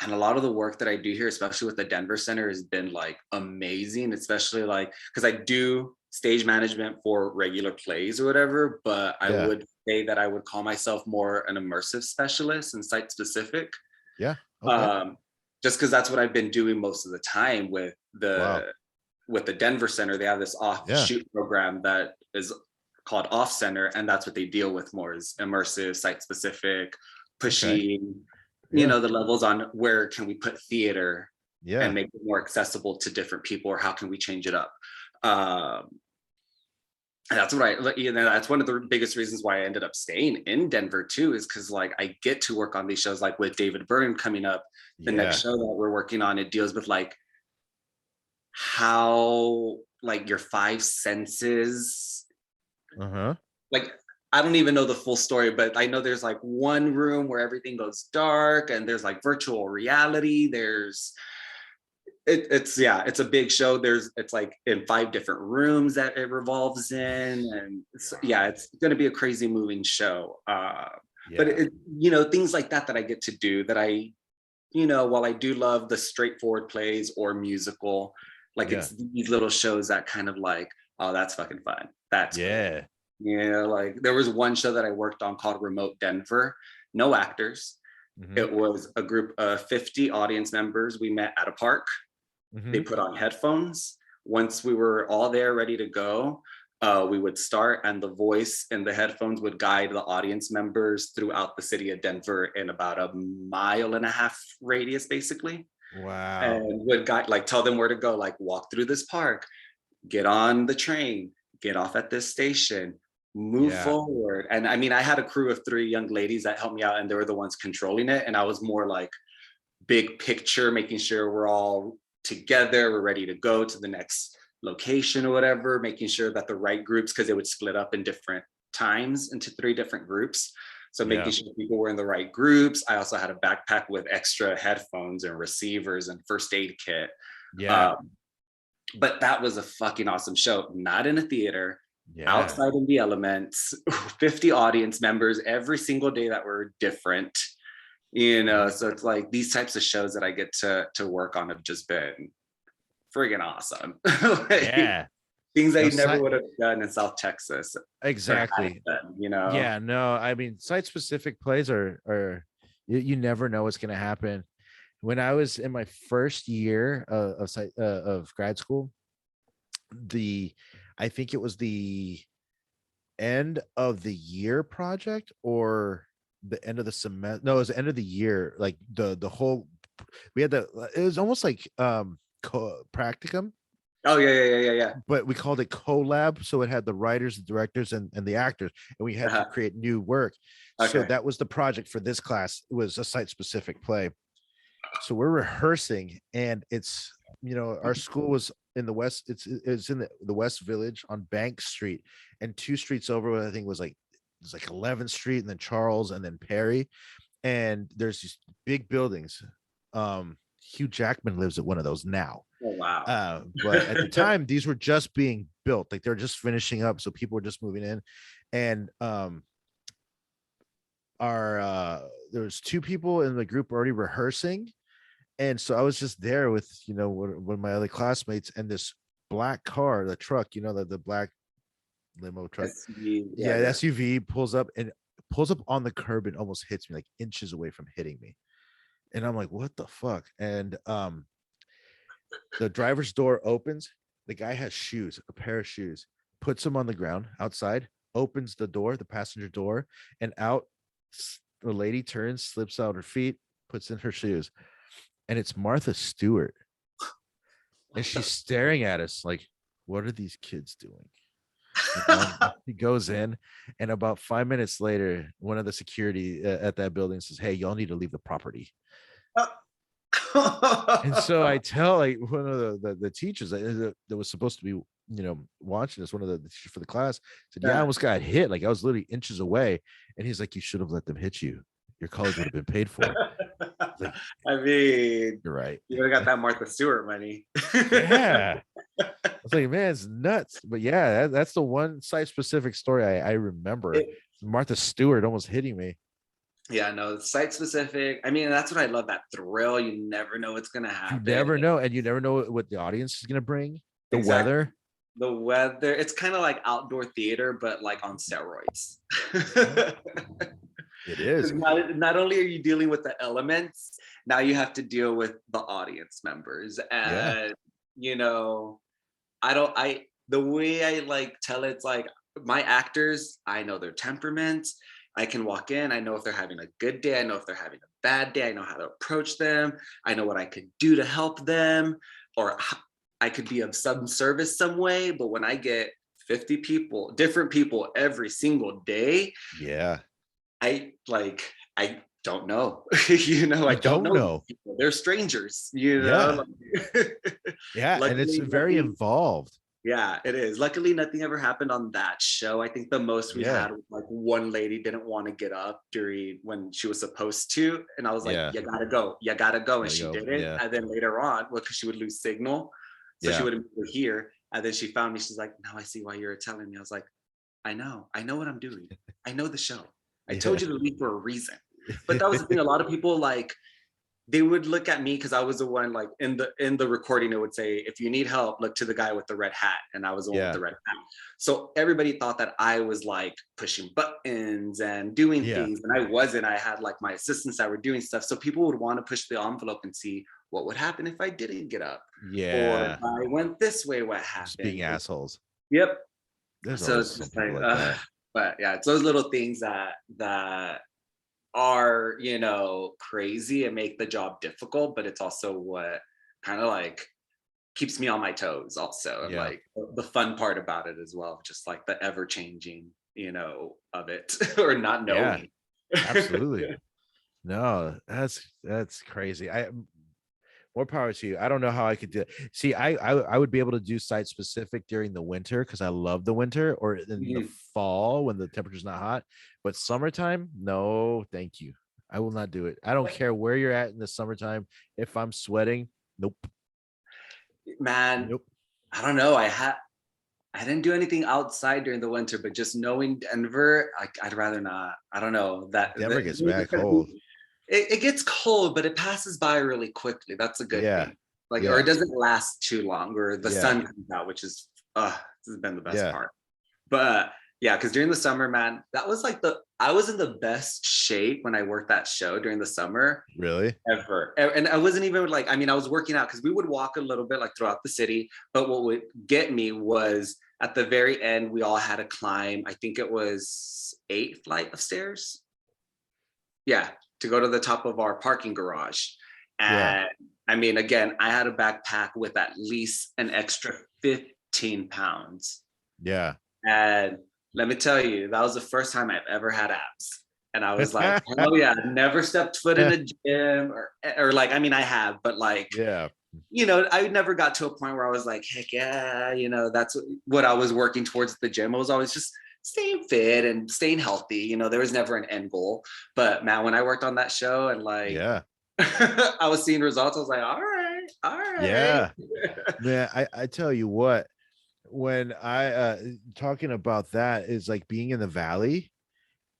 And a lot of the work that I do here, especially with the Denver Center, has been like amazing, especially like because I do stage management for regular plays or whatever, but I Yeah. would say that I would call myself more an immersive specialist and site specific. Yeah. Okay. Um, just because that's what I've been doing most of the time Wow. with the Denver Center. They have this Yeah. offshoot program that is called Off Center, and that's what they deal with more is immersive, site specific, Okay. pushing, you Yeah. know, the levels on where can we put theater and Yeah. make it more accessible to different people, or how can we change it up. Um, and that's what you know, that's one of the biggest reasons why I ended up staying in Denver too, is because like I get to work on these shows, like with David Byrne coming up, the next Yeah. show that we're working on, it deals with like how like your five senses, Uh-huh. like I don't even know the full story, but I know there's like one room where everything goes dark and there's like virtual reality. There's it's yeah, it's a big show. It's like in five different rooms that it revolves in, and yeah, Wow. it's going to be a crazy moving show. But Yeah. you know, things like that I get to do that you know, while I do love the straightforward plays or musical, like Yeah. it's these little shows that kind of like, oh, that's fucking fun. That's cool. Yeah. You know, like there was one show that I worked on called Remote Denver, no actors. Mm-hmm. It was a group of 50 audience members. We met at a park. They Mm-hmm. put on headphones. Once we were all there ready to go, we would start, and the voice in the headphones would guide the audience members throughout the city of Denver in about a mile and a half radius, basically, Wow. and would guide, like tell them where to go, like walk through this park, get on the train, get off at this station, move Yeah. forward. And I mean, I had a crew of 3 young ladies that helped me out, and they were the ones controlling it. And I was more like big picture, making sure we're all together, we're ready to go to the next location or whatever, making sure that the right groups, because it would split up in different times into 3 different groups. So making Yeah. sure people were in the right groups. I also had a backpack with extra headphones and receivers and first aid kit. Yeah. Um, but that was a fucking awesome show. Not in a theater, Yeah. outside in the elements, 50 audience members every single day that were different. You know, so it's like these types of shows that I get to work on have just been friggin' awesome. Like, Yeah. things I No, never would have done in South Texas or hadn't exactly. done, you know. Yeah, no, I mean, site specific plays are you never know what's gonna happen. When I was in my first year of grad school, the I think it was the end of the year project or the end of the semester. No, it was the end of the year. Like the whole we had the it was almost like practicum, Oh yeah, yeah, yeah, yeah, but we called it collab. So it had the writers, the directors, and the actors, and we had to yeah. create new work. So Okay. that was the project for this class. It was a site specific play. So we're rehearsing, and it's our school was in the west. It's in the West Village on Bank Street, and 2 streets over, I think it's like 11th Street, and then Charles, and then Perry. And there's these big buildings. Hugh Jackman lives at one of those now. Oh wow. But at the time, these were just being built, like they're just finishing up, so people were just moving in. And our there was 2 people in the group already rehearsing, and so I was just there with one of my other classmates, and this black car, the truck, the black limo truck, Yeah, yeah, the yeah. SUV pulls up on the curb and almost hits me, like inches away from hitting me. And I'm like, what the fuck? And the driver's door opens. The guy has shoes, a pair of shoes, puts them on the ground outside, opens the door, the passenger door, and out the lady turns, slips out her feet, puts in her shoes. And it's Martha Stewart. And she's staring at us like, what are these kids doing? He goes in, and about 5 minutes later, one of the security at that building says, hey, y'all need to leave the property. And so I tell like one of the teachers that was supposed to be, watching this, one of the teachers for the class said, yeah, I Yeah. almost got hit. Like I was literally inches away. And he's like, you should have let them hit you. Your college would have been paid for. Like, I mean, you're right. you would have got that Martha Stewart money. Yeah. I was like, man, it's nuts. But yeah, that's the one site specific story I remember. It, Martha Stewart almost hitting me. yeah, no, site specific. I mean, that's what I love, that thrill. You never know what's gonna You happen. never know, and you never know what the audience is gonna bring. The Exactly. weather. The weather, it's kind of like outdoor theater, but like on steroids. It is. Not only are you dealing with the elements, now you have to deal with the audience members. And the way I like tell it's like my actors, I know their temperaments. I can walk in, I know if they're having a good day, I know if they're having a bad day, I know how to approach them, I know what I could do to help them, or I could be of some service some way. But when I get 50 people, different people every single day, yeah, I don't know. I don't know. They're strangers, Yeah. Yeah, and it's Luckily, very involved. yeah, it is. Luckily, nothing ever happened on that show. I think the most we had was like one lady didn't want to get up during when she was supposed to. And I was like, you gotta go. You gotta go. And she didn't. Yeah. And then later on, well, because she would lose signal. So she wouldn't be here. And then she found me. She's like, now I see why you're telling me. I was like, I know what I'm doing. I know the show. I told you to leave for a reason. But that was the thing. A lot of people like, they would look at me because I was the one like in the recording, it would say, if you need help, look to the guy with the red hat. And I was the one with the red hat. So everybody thought that I was like pushing buttons and doing things. And I wasn't. I had like my assistants that were doing stuff. So people would want to push the envelope and see what would happen if I didn't get up. Yeah. Or if I went this way, what happened? Just being assholes. Yep. There's so it's just like that. But yeah, it's those little things that are crazy and make the job difficult, but it's also what kind of like keeps me on my toes also, and like the fun part about it as well, just like the ever changing of it or not knowing. Absolutely. No, that's crazy. More power to you. I don't know how I could do it. See, I would be able to do site specific during the winter because I love the winter, or in the fall when the temperature's not hot. But summertime, no, thank you. I will not do it. I don't care where you're at in the summertime. If I'm sweating, nope. Man, nope. I don't know. I didn't do anything outside during the winter, but just knowing Denver, I'd rather not. I don't know. Denver gets back cold. It gets cold, but it passes by really quickly. That's a good thing. Or it doesn't last too long, or the sun comes out, which is this has been the best part. But yeah, because during the summer, man, that was like I was in the best shape when I worked that show during the summer. Really? Ever. And I wasn't even like, I mean, I was working out because we would walk a little bit like throughout the city. But what would get me was at the very end, we all had to climb, I think it was 8 flight of stairs. Yeah, to go to the top of our parking garage. And I mean, again, I had a backpack with at least an extra 15 pounds. Yeah. And let me tell you, that was the first time I've ever had abs. And I was like, oh yeah, never stepped foot in a gym or like, I mean, I have, but like, I never got to a point where I was like, heck yeah, that's what I was working towards the gym. I was always just staying fit and staying healthy. There was never an end goal. But man, when I worked on that show and like, I was seeing results, I was like, all right. Yeah. Man, I tell you what, when I talking about that is like being in the valley,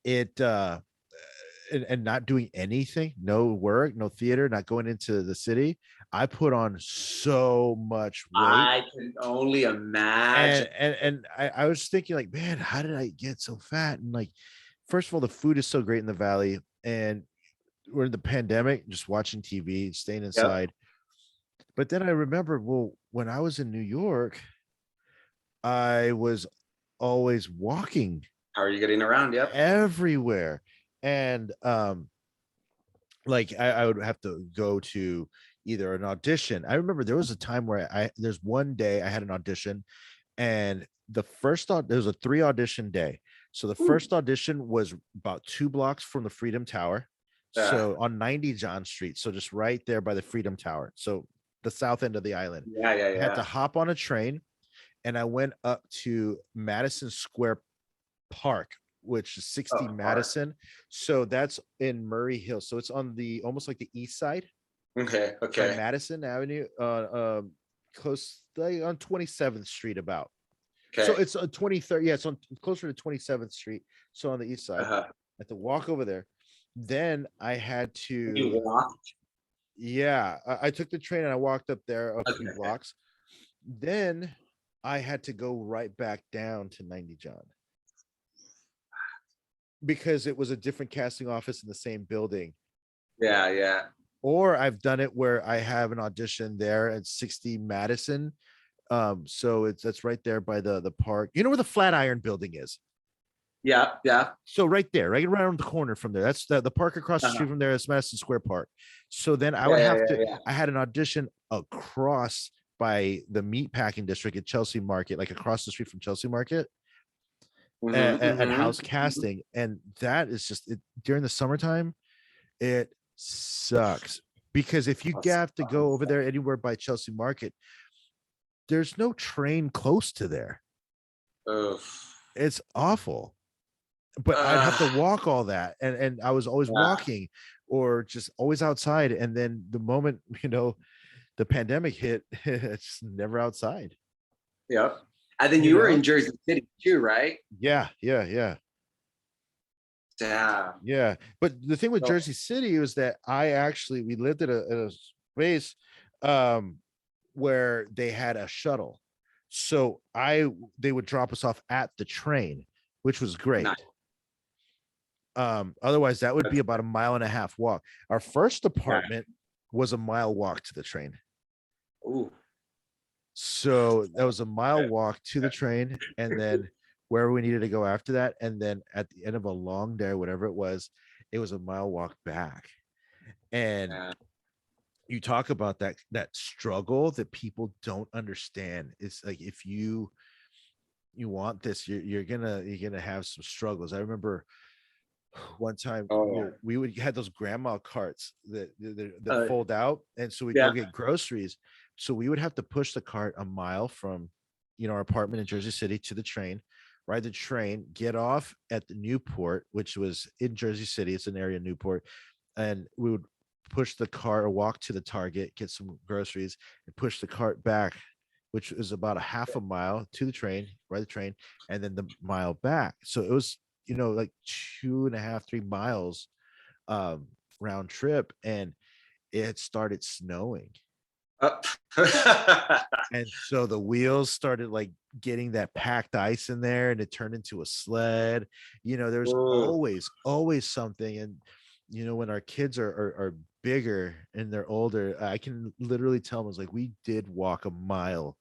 it and not doing anything, no work, no theater, not going into the city. I put on so much weight. I can only imagine. And I was thinking like, man, how did I get so fat? And like, first of all, the food is so great in the valley, and we're in the pandemic, just watching TV, staying inside. But then I remember, well, when I was in New York, I was always walking. How are you getting around? Yep. Everywhere. And like I would have to go to either an audition. I remember there was a time where there's one day I had an audition, and there was a 3 audition day. So the first audition was about 2 blocks from the Freedom Tower. Yeah. So on 90 John Street, so just right there by the Freedom Tower, so the south end of the island. Yeah, yeah, I had to yeah. hop on a train, and I went up to Madison Square Park, which is 60 Oh, park. Madison. So that's in Murray Hill. So it's on the almost like the east side Okay, by okay, Madison Avenue, close like on 27th Street about. So okay. it's on 23rd. Yeah, it's on closer to 27th Street. So on the east side. Uh-huh. I had to walk over there. Then I had You to, walk? yeah, I took the train and I walked up there a few Okay. blocks. Then I had to go right back down to 90 John because it was a different casting office in the same building. Yeah, yeah. Or I've done it where I have an audition there at 60 Madison. So that's right there by the park. You know where the Flatiron building is? Yeah, yeah. So right there, right around the corner from there. That's the park across the Uh-huh. street from there is Madison Square Park. So then I Yeah, would yeah, have yeah, to, yeah. I had an audition across by the meat packing district at Chelsea Market, like across the street from Chelsea Market Mm-hmm, at House mm-hmm. Casting. And that is just it, during the summertime, it sucks because if you That's have to go over there anywhere by Chelsea Market, there's no train close to there. oof. It's awful. But I'd have to Uh, walk all that, and I was always yeah, walking or just always outside. And then the moment the pandemic hit, it's never outside. yep. And then You you were in know? Jersey City too, right? Yeah, yeah, yeah, Damn. yeah. But the thing with So, Jersey City was that we lived at a space um where they had a shuttle. So they would drop us off at the train, which was nice. great. Otherwise that would be about a mile and a half walk. Our first Yeah. apartment was a mile walk to the train. Ooh. So that was a mile Okay. walk to the train, and then where we needed to go after that, and then at the end of a long day, whatever it was a mile walk back. And Yeah. you talk about that struggle that people don't understand. It's like if you want this, you're gonna have some struggles. I remember one time Oh, we would had those grandma carts that yeah. fold out, and so we'd go Yeah. get groceries. So we would have to push the cart a mile from our apartment in Jersey City to the train, ride the train, get off at the Newport, which was in Jersey City. It's an area in Newport, and we would push the car or walk to the Target, get some groceries, and push the cart back, which is about a half a mile to the train, ride the train, and then the mile back. So it was, like 2.5, 3 miles round trip, and it started snowing. Uh, And so the wheels started like getting that packed ice in there, and it turned into a sled. There's ooh. always something. And when our kids are bigger and they're older, I can literally tell them, I was like, we did walk a mile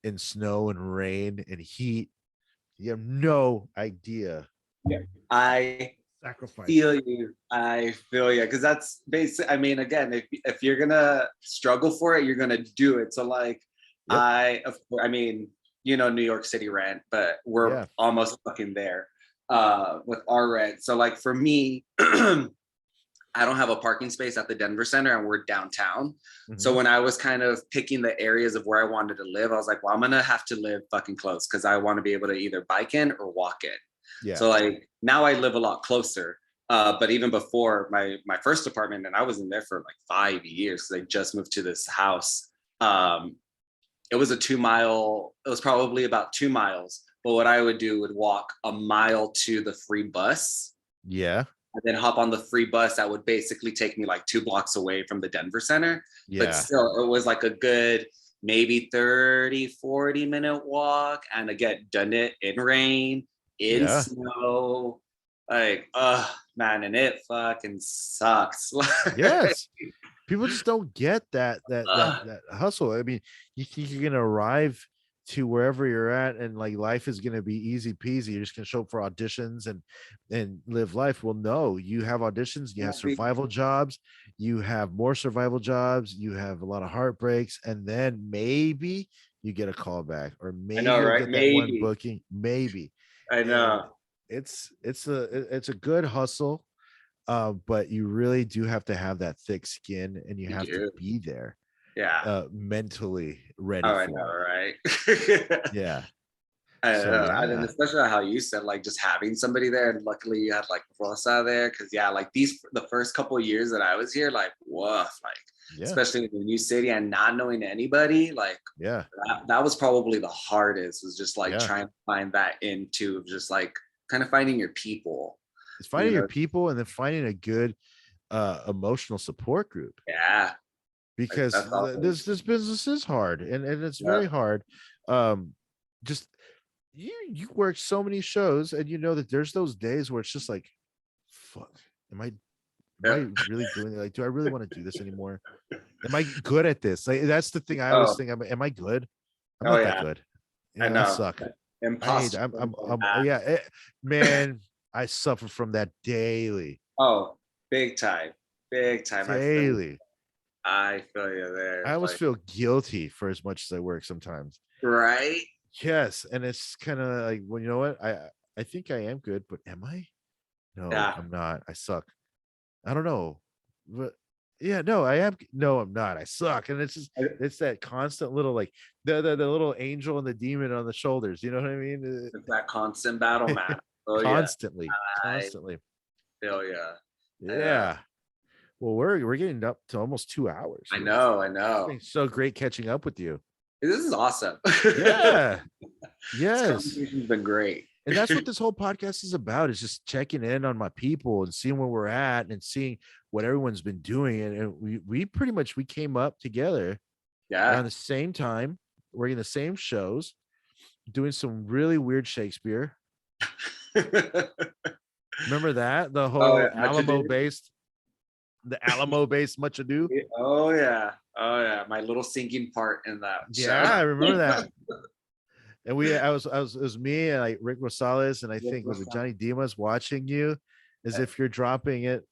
in snow and rain and heat. You have no idea Yeah. I sacrifice. feel you. I feel you. Because that's basic. I mean, again, if you're gonna struggle for it, you're gonna do it. So like Yep. I mean, New York City rent, but we're Yeah. almost fucking there with our rent. So like for me, I don't have a parking space at the Denver Center and we're downtown. So Mhm. when I was kind of picking the areas of where I wanted to live, I was like, well, I'm gonna have to live fucking close because I want to be able to either bike in or walk in. Yeah. So like now I live a lot closer. But even before my first apartment, and I was in there for like 5 years because I just moved to this house. It was it was probably about 2 miles. But what I would do would walk a mile to the free bus Yeah. and then hop on the free bus that would basically take me like 2 blocks away from the Denver Center. But Yeah. still, it was like a good maybe 30, 40-minute walk. And again, done it in rain, in Yeah. snow. Like, man, and it fucking sucks. Yes. People just don't get that that that uh, that hustle. I mean, you think you're gonna arrive to wherever you're at, and like life is gonna be easy peasy. You're just gonna show up for auditions and live life. Well, no, you have auditions, you have survival jobs, you have more survival jobs, you have a lot of heartbreaks, and then maybe you get a call back, or I maybe know, you'll right? get that one Maybe. booking, maybe. I And know. it's a good hustle. But you really do have to have that thick skin, and you You have to do. be there Yeah. mentally ready Oh, I for know, it. right? Yeah. I So know. And yeah. especially how you said, like, just having somebody there, and luckily you had like Rosa there, because yeah, like the first couple of years that I was here, like woof, like Yeah. especially in the new city and not knowing anybody, like Yeah. that was probably the hardest, was just like Yeah. trying to find that into just like kind of finding your people, It's you finding your know? people, and then finding a good emotional support group, Yeah, like because that's awesome. this business is hard, and it's Yeah. very hard. Just you work so many shows, and you know that there's those days where it's just like, fuck, am I am Yeah. I really doing it? Like, do I really want to do this anymore? Am I good at this? Like, that's the thing I always Oh, think. Am I good? I'm oh not that yeah, good. I I know. suck. I hate. Imposter syndrome. Yeah, man. I suffer from that daily, Oh, big time. daily. I feel you I there. almost Like, feel guilty for as much as I work sometimes. right? Yes, and it's kind of like, well, you know what? I think I am good, but am I? No, Yeah. I'm not. I suck. I don't know, but yeah, no, I am. No, I'm not. I suck, and it's just it's that constant little, like, the little angel and the demon on the shoulders. You know what I mean? It's that constant battle, man. Oh yeah, Constantly, I constantly. feel yeah. Yeah. Well, we're getting up to almost 2 hours I here. know, I It's know. been so great catching up with you. This is awesome. Yeah. This Yes. conversation's been great. And that's what this whole podcast is about, is just checking in on my people and seeing where we're at and seeing what everyone's been doing. And we pretty much we came up together around Yeah. the same time, working the same shows, doing some really weird Shakespeare. Remember that? The Oh yeah, whole much ado. Alamo based Much Ado. Oh yeah, oh yeah. My little singing part in that Yeah, show. I remember that. And it was me and like Rick Rosales, and I think was it Johnny Dimas watching you as if you're dropping it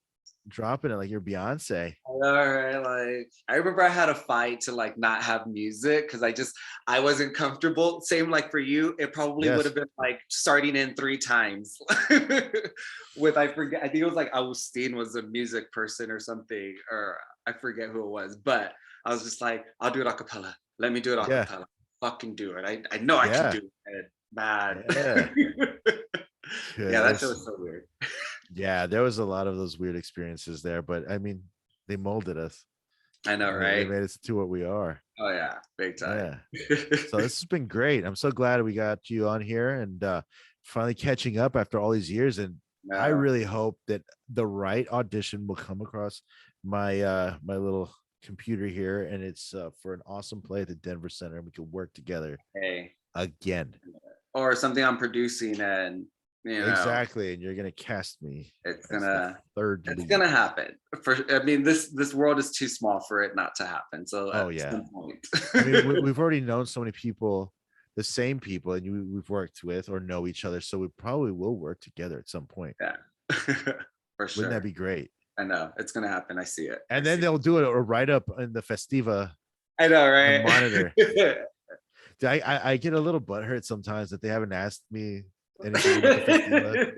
like you're Beyonce. All right, like I remember I had a fight to like not have music because I wasn't comfortable. Same like for you, it probably would have Yes. been like starting in 3 times. With I forget, I think it was like Agustin was a music person or something, or I forget who it was, but I was just like, I'll do it a cappella. Let me do it a Yeah. cappella. Fucking do it. I know I can Yeah. do it. Man. Yeah. Yeah, that show Goodness. was so weird. Yeah, there was a lot of those weird experiences there, but I mean, they molded us. I know, They right? made us to what we are. Oh yeah, big time. Yeah. So this has been great. I'm so glad we got you on here, and finally catching up after all these years. And I No. really hope that the right audition will come across my little computer here, and it's for an awesome play at the Denver Center, and we can work together Hey. again. Or something I'm producing, and Exactly. And you're gonna cast me it's as the gonna third it's lead. gonna happen. I mean, this world is too small for it not to happen. So Oh at yeah. some point. I mean, we've already known so many people, the same people, and we've worked with or know each other, so we probably will work together at some point. Yeah. For sure. Wouldn't that be great? I know it's gonna happen. I see it. And then they'll do it or right up in the Festiva, I know, the right? monitor. I get a little butthurt sometimes that they haven't asked me anything about the Festiva.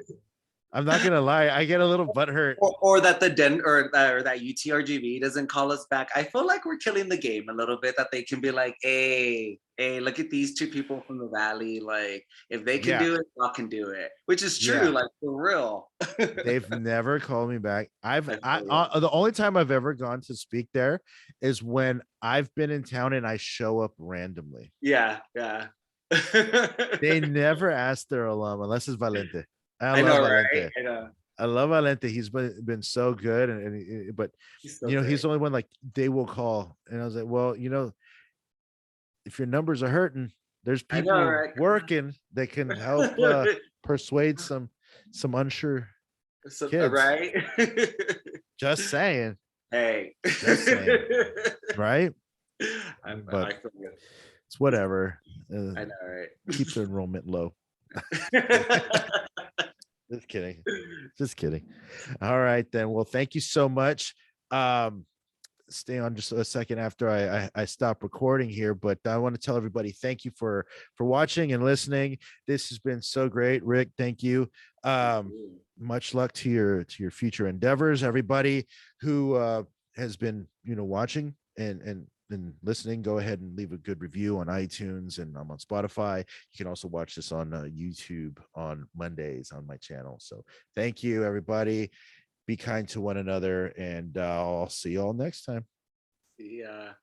I'm not gonna lie, I get a little butthurt. Or that or that UTRGV doesn't call us back. I feel like we're killing the game a little bit. That they can be like, hey, look at these two people from the valley. Like, if they can do it, I can do it. Which is true, Yeah. like for real. They've never called me back. I The only time I've ever gone to speak there is when I've been in town and I show up randomly. yeah. They never ask their alum unless it's Valente. I love know, Valente. right? I know. I love Valente. He's been so good, but He's so he's great. the only one like they will call, and I was like, well, if your numbers are hurting, there's I people know, right? working that can help persuade some unsure So, kids. right? Just saying, Hey. just saying, right? I But feel good. it's whatever. I know, right? Keep the enrollment low. Just kidding. Just kidding. All right, then. Well, thank you so much. stay on just a second after I stop recording here, but I want to tell everybody thank you for watching and listening. This has been so great. Rick, thank you. Much luck to your future endeavors. Everybody who has been watching and listening, go ahead and leave a good review on iTunes, and I'm on Spotify. You can also watch this on YouTube on Mondays on my channel. So thank you, everybody. Be kind to one another, and I'll see you all next time. Yeah.